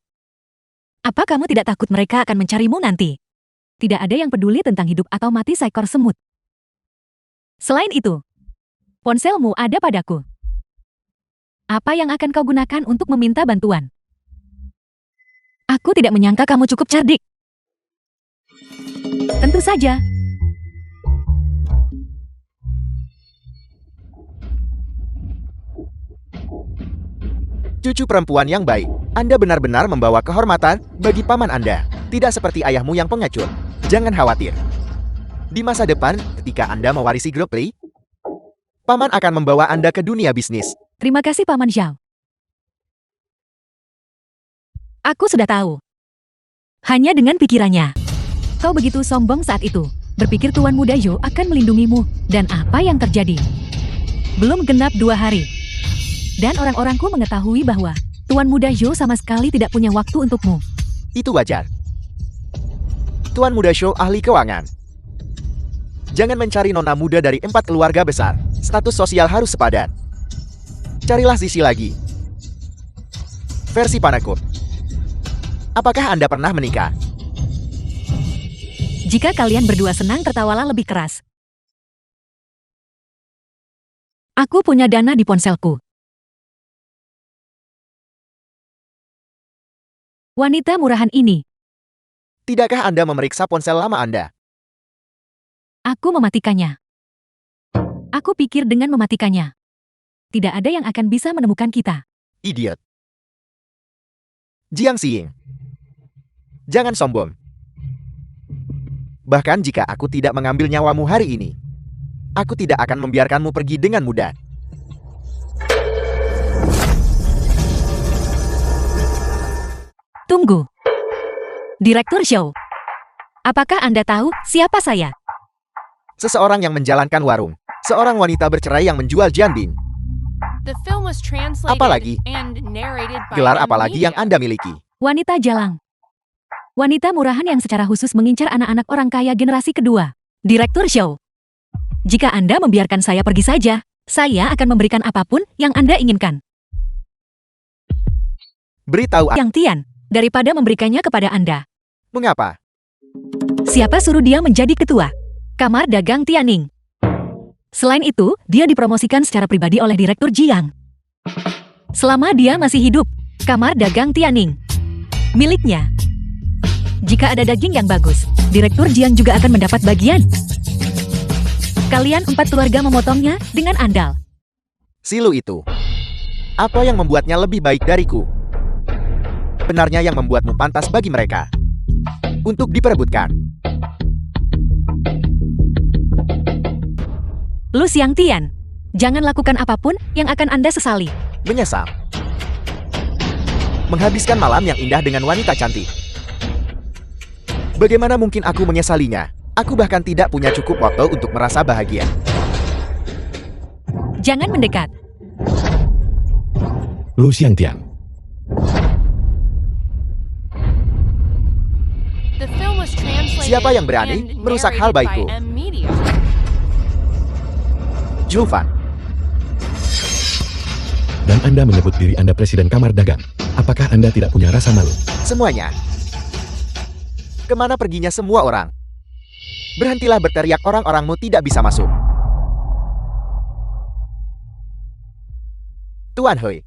Apa kamu tidak takut mereka akan mencarimu nanti? Tidak ada yang peduli tentang hidup atau mati seekor semut. Selain itu, ponselmu ada padaku. Apa yang akan kau gunakan untuk meminta bantuan? Aku tidak menyangka kamu cukup cerdik. Tentu saja. Cucu perempuan yang baik, Anda benar-benar membawa kehormatan bagi paman Anda. Tidak seperti ayahmu yang pengecut. Jangan khawatir. Di masa depan, ketika Anda mewarisi grup Li, paman akan membawa Anda ke dunia bisnis. Terima kasih, Paman Zhao. Aku sudah tahu. Hanya dengan pikirannya. Kau begitu sombong saat itu. Berpikir Tuan Muda Zhou akan melindungimu. Dan apa yang terjadi? Belum genap 2 hari. Dan orang-orangku mengetahui bahwa Tuan Muda Zhou sama sekali tidak punya waktu untukmu. Itu wajar. Tuan Muda Zhou ahli keuangan. Jangan mencari nona muda dari 4 keluarga besar. Status sosial harus sepadan. Carilah sisi lagi. Versi Panakut. Apakah Anda pernah menikah? Jika kalian berdua senang, tertawalah lebih keras. Aku punya dana di ponselku. Wanita murahan ini. Tidakkah Anda memeriksa ponsel lama Anda? Aku mematikannya. Aku pikir dengan mematikannya, tidak ada yang akan bisa menemukan kita. Idiot. Jiang Xing. Jangan sombong. Bahkan jika aku tidak mengambil nyawamu hari ini, aku tidak akan membiarkanmu pergi dengan mudah. Tunggu. Direktur show. Apakah Anda tahu siapa saya? Seseorang yang menjalankan warung. Seorang wanita bercerai yang menjual Jianbing. The film was translated Apalagi? and narrated by Gelar M apalagi yang Media. Anda miliki? Wanita jalang. Wanita murahan yang secara khusus mengincar anak-anak orang kaya generasi kedua. Direktur show. Jika Anda membiarkan saya pergi saja, saya akan memberikan apapun yang Anda inginkan. Beritahu aku, Yang Tian, daripada memberikannya kepada Anda. mengapa? Siapa suruh dia menjadi ketua? Kamar Dagang Tianing. Selain itu, dia dipromosikan secara pribadi oleh Direktur Jiang. Selama dia masih hidup, Kamar Dagang Tianing miliknya. Jika ada daging yang bagus, Direktur Jiang juga akan mendapat bagian. Kalian 4 keluarga memotongnya dengan andal. Silu itu. Apa yang membuatnya lebih baik dariku? Benarnya yang membuatmu pantas bagi mereka untuk diperebutkan. Lu Xiang Tian, jangan lakukan apapun yang akan Anda sesali. Menyesal. Menghabiskan malam yang indah dengan wanita cantik. Bagaimana mungkin aku menyesalinya? Aku bahkan tidak punya cukup waktu untuk merasa bahagia. Jangan mendekat. Lu Xiangtian. The film was translated Siapa yang berani and merusak hal narrated by baikku? M Media. Julfan, Dan Anda menyebut diri Anda Presiden Kamar Dagang. Apakah Anda tidak punya rasa malu? semuanya. Kemana perginya semua orang? Berhentilah berteriak, orang-orangmu tidak bisa masuk. Tuan Hui.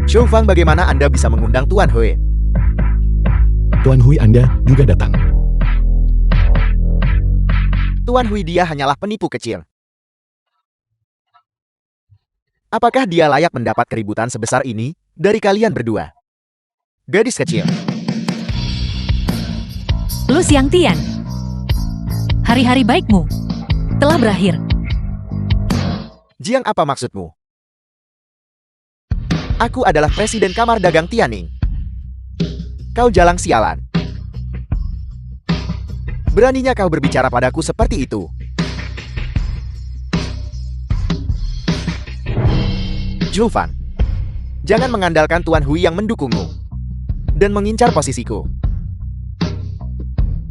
Shufang, bagaimana Anda bisa mengundang Tuan Hui? Tuan Hui Anda juga datang. Tuan Hui, dia hanyalah penipu kecil. Apakah dia layak mendapat keributan sebesar ini dari kalian berdua? Gadis kecil. Lu Xiang Tian. Hari-hari baikmu telah berakhir. Jiang, apa maksudmu? Aku adalah Presiden Kamar Dagang Tianing. Kau jalang sialan. Beraninya kau berbicara padaku seperti itu? Julfan, jangan mengandalkan Tuan Hui yang mendukungmu dan mengincar posisiku.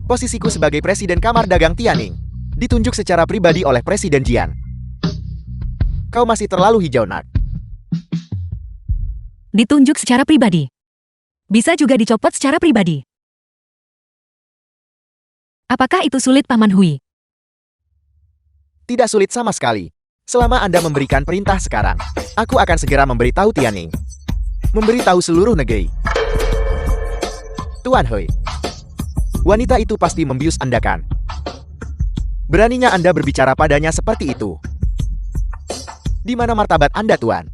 Posisiku sebagai Presiden Kamar Dagang Tianing ditunjuk secara pribadi oleh Presiden Jian. Kau masih terlalu hijau, nak. Ditunjuk secara pribadi. Bisa juga dicopot secara pribadi. Apakah itu sulit, Paman Hui? Tidak sulit sama sekali. Selama Anda memberikan perintah sekarang, aku akan segera memberitahu Tianing. Memberitahu seluruh negeri. Tuan Hui, wanita itu pasti membius Anda, kan? Beraninya Anda berbicara padanya seperti itu. Di mana martabat Anda, Tuan?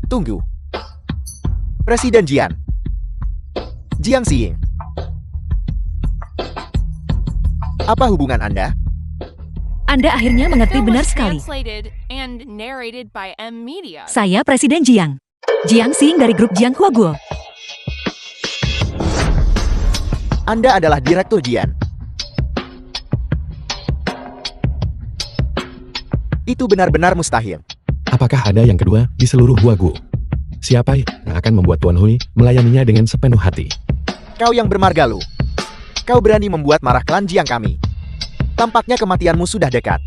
Tunggu. Presiden Jian. Jiang Xiying. Apa hubungan Anda? Anda akhirnya The mengerti film benar was sekali. translated and narrated by M Media. Saya Presiden Jiang. Jiang Xing dari grup Jiang Huaguo. Anda adalah Direktur Jian. Itu benar-benar mustahil. Apakah ada yang kedua di seluruh Huagu? Siapa yang akan membuat Tuan Hui melayaninya dengan sepenuh hati? Kau yang bermargalu. Kau berani membuat marah klan Jiang kami. Tampaknya kematianmu sudah dekat.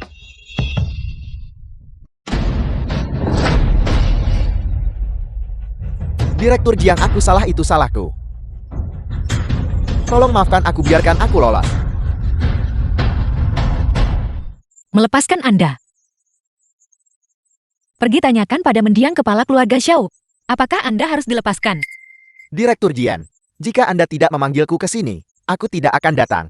Direktur Jiang, aku salah, itu salahku. Tolong maafkan aku, biarkan aku lolos. Melepaskan Anda. Pergi tanyakan pada mendiang kepala keluarga Xiao. Apakah Anda harus dilepaskan? Direktur Jian, jika Anda tidak memanggilku ke sini, aku tidak akan datang.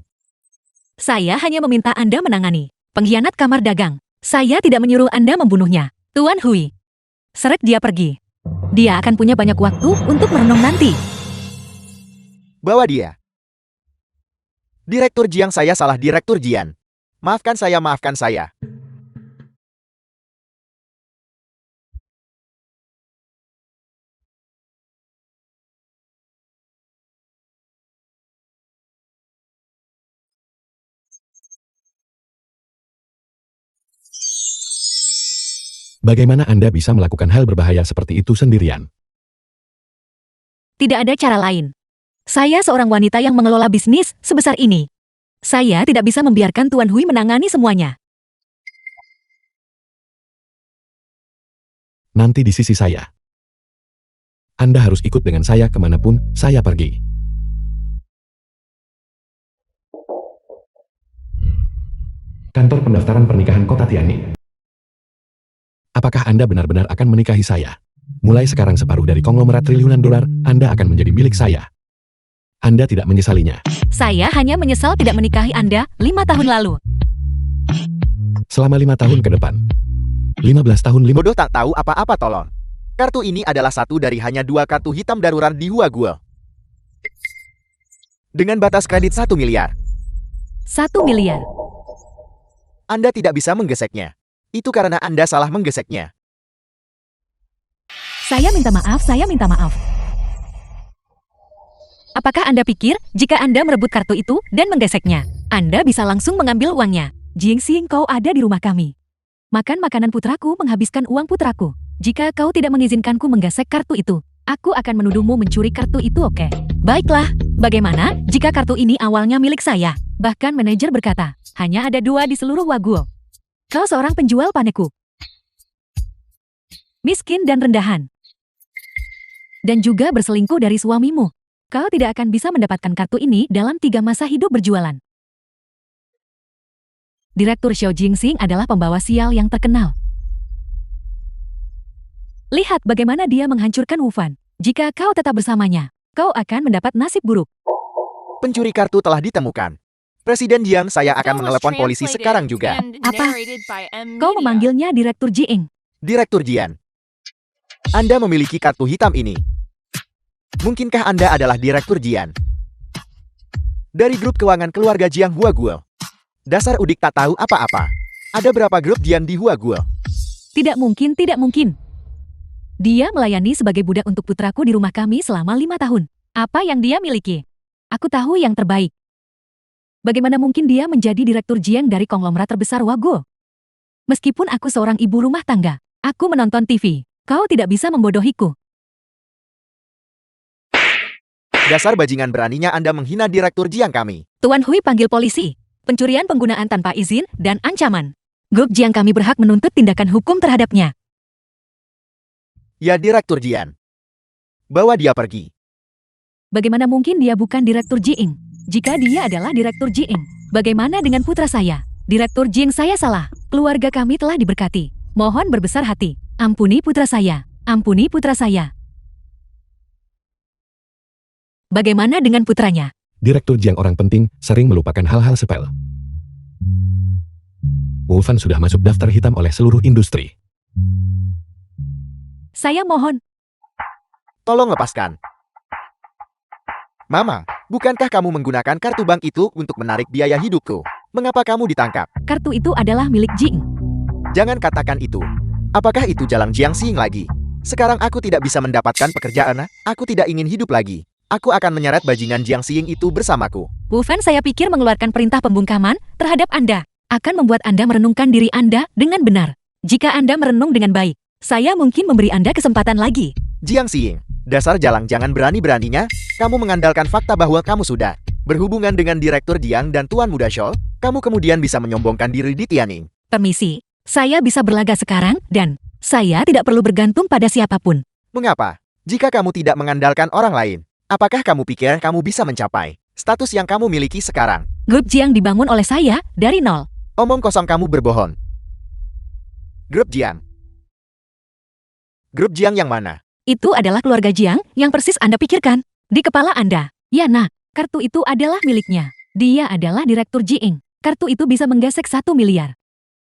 Saya hanya meminta Anda menangani pengkhianat kamar dagang. Saya tidak menyuruh Anda membunuhnya, Tuan Hui. Seret dia pergi. Dia akan punya banyak waktu untuk merenung nanti. Bawa dia. Direktur Jiang, saya salah, Direktur Jian. Maafkan saya, maafkan saya. Bagaimana Anda bisa melakukan hal berbahaya seperti itu sendirian? Tidak ada cara lain. Saya seorang wanita yang mengelola bisnis sebesar ini. Saya tidak bisa membiarkan Tuan Hui menangani semuanya. Nanti di sisi saya. Anda harus ikut dengan saya kemanapun saya pergi. Kantor pendaftaran pernikahan Kota Tianning. Apakah Anda benar-benar akan menikahi saya? Mulai sekarang separuh dari konglomerat triliunan dolar, Anda akan menjadi milik saya. Anda tidak menyesalinya. Saya hanya menyesal tidak menikahi Anda 5 tahun lalu. Selama 5 tahun ke depan. 15 tahun Bodoh tak tahu apa-apa, tolong. Kartu ini adalah satu dari hanya 2 kartu hitam darurat di Huaguo. Dengan batas kredit 1 miliar. 1 miliar. Anda tidak bisa menggeseknya. Itu karena Anda salah menggeseknya. Saya minta maaf, saya minta maaf. Apakah Anda pikir, jika Anda merebut kartu itu dan menggeseknya, Anda bisa langsung mengambil uangnya? Jingxing, kau ada di rumah kami. Makan makanan putraku menghabiskan uang putraku. Jika kau tidak mengizinkanku menggesek kartu itu, aku akan menuduhmu mencuri kartu itu, oke? Baiklah, bagaimana jika kartu ini awalnya milik saya? Bahkan manajer berkata, hanya ada 2 di seluruh Waguo. Kau seorang penjual paneku. Miskin dan rendahan. Dan juga berselingkuh dari suamimu. Kau tidak akan bisa mendapatkan kartu ini dalam 3 masa hidup berjualan. Direktur Xiao Jingxing adalah pembawa sial yang terkenal. Lihat bagaimana dia menghancurkan Wu Fan. Jika kau tetap bersamanya, kau akan mendapat nasib buruk. Pencuri kartu telah ditemukan. Presiden Jiang, saya The akan film was mengelepon polisi translated sekarang juga. and Apa? narrated by M. Kau Media. memanggilnya Direktur Jieng. Direktur Jian. Anda memiliki kartu hitam ini. Mungkinkah Anda adalah Direktur Jian? Dari grup keuangan keluarga Jiang Huaguo. Dasar udik tak tahu apa-apa. Ada berapa grup Jian di Huaguo? Tidak mungkin, tidak mungkin. Dia melayani sebagai budak untuk putraku di rumah kami selama 5 tahun. Apa yang dia miliki? Aku tahu yang terbaik. Bagaimana mungkin dia menjadi direktur Jiang dari konglomerat terbesar Waguo? Meskipun aku seorang ibu rumah tangga, aku menonton TV. Kau tidak bisa membodohiku. Dasar bajingan, beraninya Anda menghina Direktur Jiang kami. Tuan Hui panggil polisi. Pencurian penggunaan tanpa izin dan ancaman. Grup Jiang kami berhak menuntut tindakan hukum terhadapnya. Ya, Direktur Jian. Bawa dia pergi. Bagaimana mungkin dia bukan Direktur Jieng? Jika dia adalah Direktur Jieng, bagaimana dengan putra saya? Direktur Jieng, saya salah. Keluarga kami telah diberkati. Mohon berbesar hati. Ampuni putra saya. Ampuni putra saya. Bagaimana dengan putranya? Direktur Jiang orang penting sering melupakan hal-hal sepele. Wu Fan sudah masuk daftar hitam oleh seluruh industri. Saya mohon. Tolong lepaskan. Mama, bukankah kamu menggunakan kartu bank itu untuk menarik biaya hidupku? Mengapa kamu ditangkap? Kartu itu adalah milik Jieng. Jangan katakan itu. Apakah itu jalan Jiangxing lagi? Sekarang aku tidak bisa mendapatkan pekerjaan. Aku tidak ingin hidup lagi. Aku akan menyeret bajingan Jiangxing itu bersamaku. Wu Fan, saya pikir mengeluarkan perintah pembungkaman terhadap Anda akan membuat Anda merenungkan diri Anda dengan benar. Jika Anda merenung dengan baik, saya mungkin memberi Anda kesempatan lagi. Jiangxing, dasar jalang, jangan berani-beraninya. Kamu mengandalkan fakta bahwa kamu sudah berhubungan dengan Direktur Jiang dan Tuan Muda Shou. Kamu kemudian bisa menyombongkan diri di Tianning. Permisi, saya bisa berlaga sekarang dan saya tidak perlu bergantung pada siapapun. Mengapa? Jika kamu tidak mengandalkan orang lain, apakah kamu pikir kamu bisa mencapai status yang kamu miliki sekarang? Grup Jiang dibangun oleh saya dari nol. Omong kosong, kamu berbohong. Grup Jiang. Grup Jiang yang mana? Itu adalah keluarga Jiang yang persis Anda pikirkan. Di kepala Anda. Ya nak, kartu itu adalah miliknya. Dia adalah Direktur Jieng. Kartu itu bisa menggesek 1 miliar.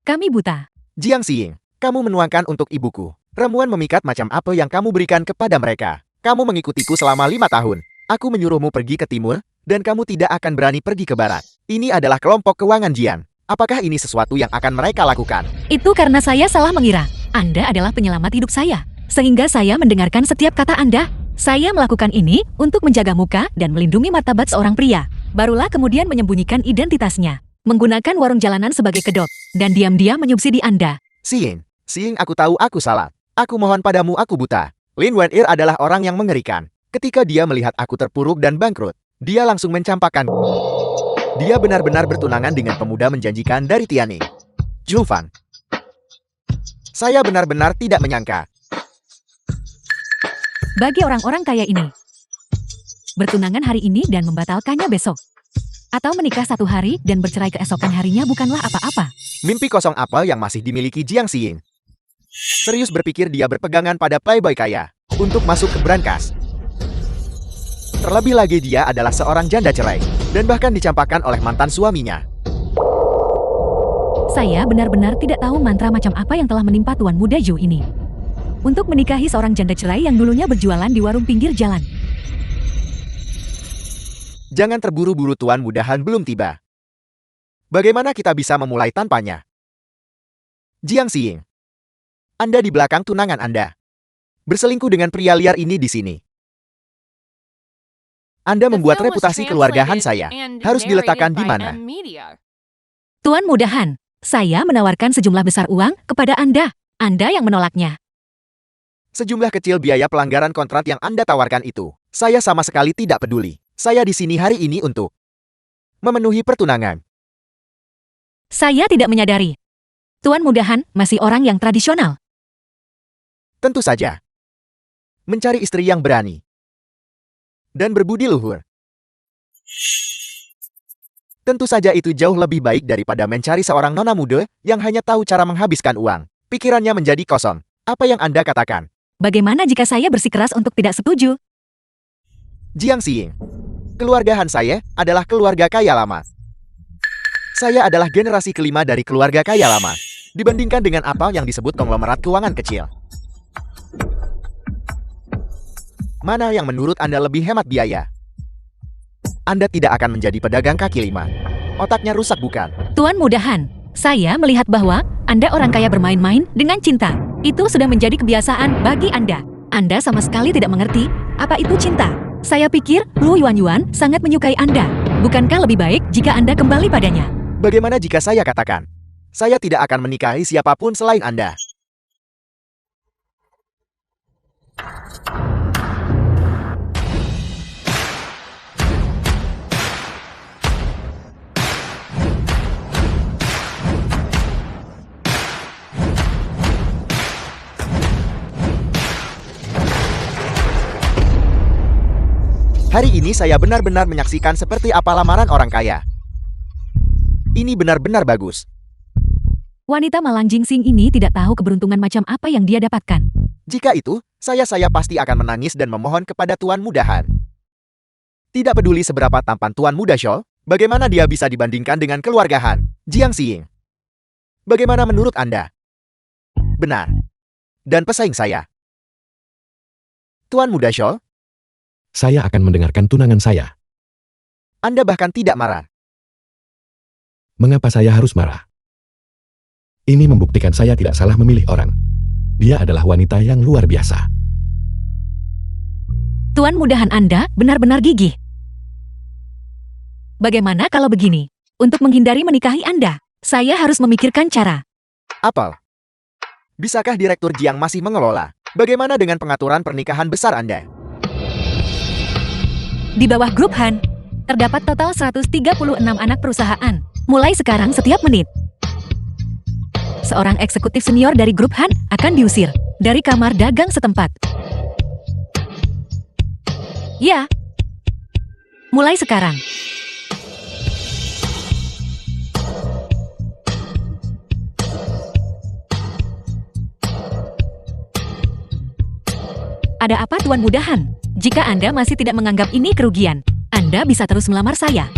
Kami buta. Jiang Xiying, kamu menuangkan untuk ibuku. Ramuan memikat macam apa yang kamu berikan kepada mereka? Kamu mengikutiku selama 5 tahun. Aku menyuruhmu pergi ke timur, dan kamu tidak akan berani pergi ke barat. Ini adalah kelompok keuangan Jian. Apakah ini sesuatu yang akan mereka lakukan? Itu karena saya salah mengira. Anda adalah penyelamat hidup saya. Sehingga saya mendengarkan setiap kata Anda. Saya melakukan ini untuk menjaga muka dan melindungi martabat seorang pria. Barulah kemudian menyembunyikan identitasnya. Menggunakan warung jalanan sebagai kedok. Dan diam-diam menyubsidi Anda. Xiying, aku tahu aku salah. Aku mohon padamu, aku buta. Lin Wen'er adalah orang yang mengerikan. Ketika dia melihat aku terpuruk dan bangkrut, dia langsung mencampakkan. Dia benar-benar bertunangan dengan pemuda menjanjikan dari Tianning. Julfan. Saya benar-benar tidak menyangka. Bagi orang-orang kaya ini, bertunangan hari ini dan membatalkannya besok. Atau menikah 1 hari dan bercerai keesokan harinya bukanlah apa-apa. Mimpi kosong apa yang masih dimiliki Jiang Xiying? Serius berpikir dia berpegangan pada playboy kaya untuk masuk ke brankas. Terlebih lagi dia adalah seorang janda cerai dan bahkan dicampakkan oleh mantan suaminya. Saya benar-benar tidak tahu mantra macam apa yang telah menimpa Tuan Muda Zhou ini. Untuk menikahi seorang janda cerai yang dulunya berjualan di warung pinggir jalan. Jangan terburu-buru, Tuan Muda Han belum tiba. Bagaimana kita bisa memulai tanpanya? Jiang Xiying, Anda di belakang tunangan Anda. Berselingkuh dengan pria liar ini di sini. Anda The membuat film was reputasi keluarga Han translated saya. and Harus diletakkan narrated di by mana? M Media. Tuan Muda Han, saya menawarkan sejumlah besar uang kepada Anda. Anda yang menolaknya. Sejumlah kecil biaya pelanggaran kontrak yang Anda tawarkan itu, saya sama sekali tidak peduli. Saya di sini hari ini untuk memenuhi pertunangan. Saya tidak menyadari. Tuan Muda Han masih orang yang tradisional. Tentu saja. Mencari istri yang berani dan berbudi luhur. Tentu saja itu jauh lebih baik daripada mencari seorang nona muda yang hanya tahu cara menghabiskan uang. Pikirannya menjadi kosong. Apa yang Anda katakan? Bagaimana jika saya bersikeras untuk tidak setuju? Jiang Xiying, keluarga Han saya adalah keluarga kaya lama. Saya adalah generasi kelima dari keluarga kaya lama. Dibandingkan dengan apa yang disebut konglomerat keuangan kecil. Mana yang menurut Anda lebih hemat biaya? Anda tidak akan menjadi pedagang kaki lima. Otaknya rusak bukan? Tuan Muda Han, saya melihat bahwa Anda orang kaya bermain-main dengan cinta. Itu sudah menjadi kebiasaan bagi Anda. Anda sama sekali tidak mengerti apa itu cinta. Saya pikir Lu Yuan sangat menyukai Anda. Bukankah lebih baik jika Anda kembali padanya? Bagaimana jika saya katakan, saya tidak akan menikahi siapapun selain Anda? Hari ini saya benar-benar menyaksikan seperti apa lamaran orang kaya. Ini benar-benar bagus. Wanita malang jingsing ini tidak tahu keberuntungan macam apa yang dia dapatkan. Jika itu, saya pasti akan menangis dan memohon kepada Tuan Muda Han. Tidak peduli seberapa tampan Tuan Muda Zhou, bagaimana dia bisa dibandingkan dengan keluarga Han, Jiang Xiying. Bagaimana menurut Anda? Benar. Dan pesaing saya. Tuan Muda Zhou, Saya akan mendengarkan tunangan saya. Anda bahkan tidak marah. Mengapa saya harus marah? Ini membuktikan saya tidak salah memilih orang. Dia adalah wanita yang luar biasa. Tuan Muda Han Anda benar-benar gigih. Bagaimana kalau begini? Untuk menghindari menikahi Anda, saya harus memikirkan cara. Apel. Bisakah Direktur Jiang masih mengelola? Bagaimana dengan pengaturan pernikahan besar Anda? Di bawah grup Han, terdapat total 136 anak perusahaan. Mulai sekarang setiap menit. Seorang eksekutif senior dari grup Han akan diusir dari kamar dagang setempat. Ya. Mulai sekarang. Ada apa Tuan Muda Han? Jika Anda masih tidak menganggap ini kerugian, Anda bisa terus melamar saya.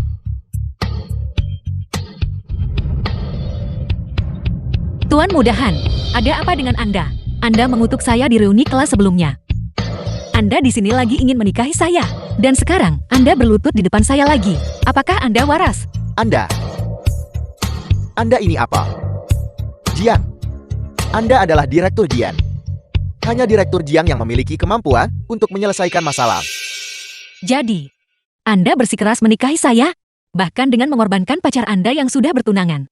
Tuan Mudahan, ada apa dengan Anda? Anda mengutuk saya di reuni kelas sebelumnya. Anda di sini lagi ingin menikahi saya. Dan sekarang, Anda berlutut di depan saya lagi. Apakah Anda waras? Anda ini apa? Jiang. Anda adalah Direktur Jian. Hanya Direktur Jiang yang memiliki kemampuan untuk menyelesaikan masalah. Jadi, Anda bersikeras menikahi saya? Bahkan dengan mengorbankan pacar Anda yang sudah bertunangan.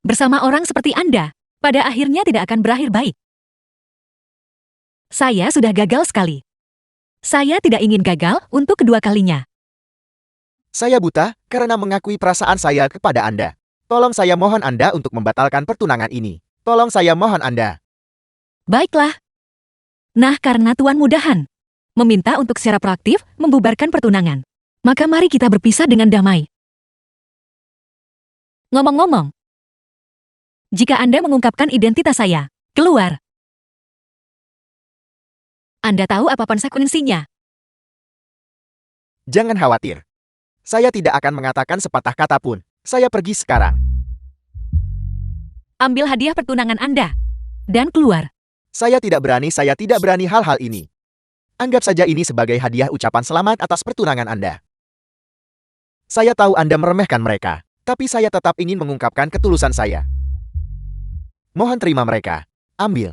Bersama orang seperti Anda, pada akhirnya tidak akan berakhir baik. Saya sudah gagal sekali. Saya tidak ingin gagal untuk kedua kalinya. Saya buta karena mengakui perasaan saya kepada Anda. Tolong saya mohon Anda untuk membatalkan pertunangan ini. Tolong saya mohon Anda. Baiklah. Nah, karena Tuan Mudahan meminta untuk secara proaktif membubarkan pertunangan, maka mari kita berpisah dengan damai. Ngomong-ngomong, jika Anda mengungkapkan identitas saya, keluar. Anda tahu apa konsekuensinya? Jangan khawatir. Saya tidak akan mengatakan sepatah kata pun. Saya pergi sekarang. Ambil hadiah pertunangan Anda dan keluar. Saya tidak berani hal-hal ini. Anggap saja ini sebagai hadiah ucapan selamat atas pertunangan Anda. Saya tahu Anda meremehkan mereka, tapi saya tetap ingin mengungkapkan ketulusan saya. Mohon terima mereka. Ambil.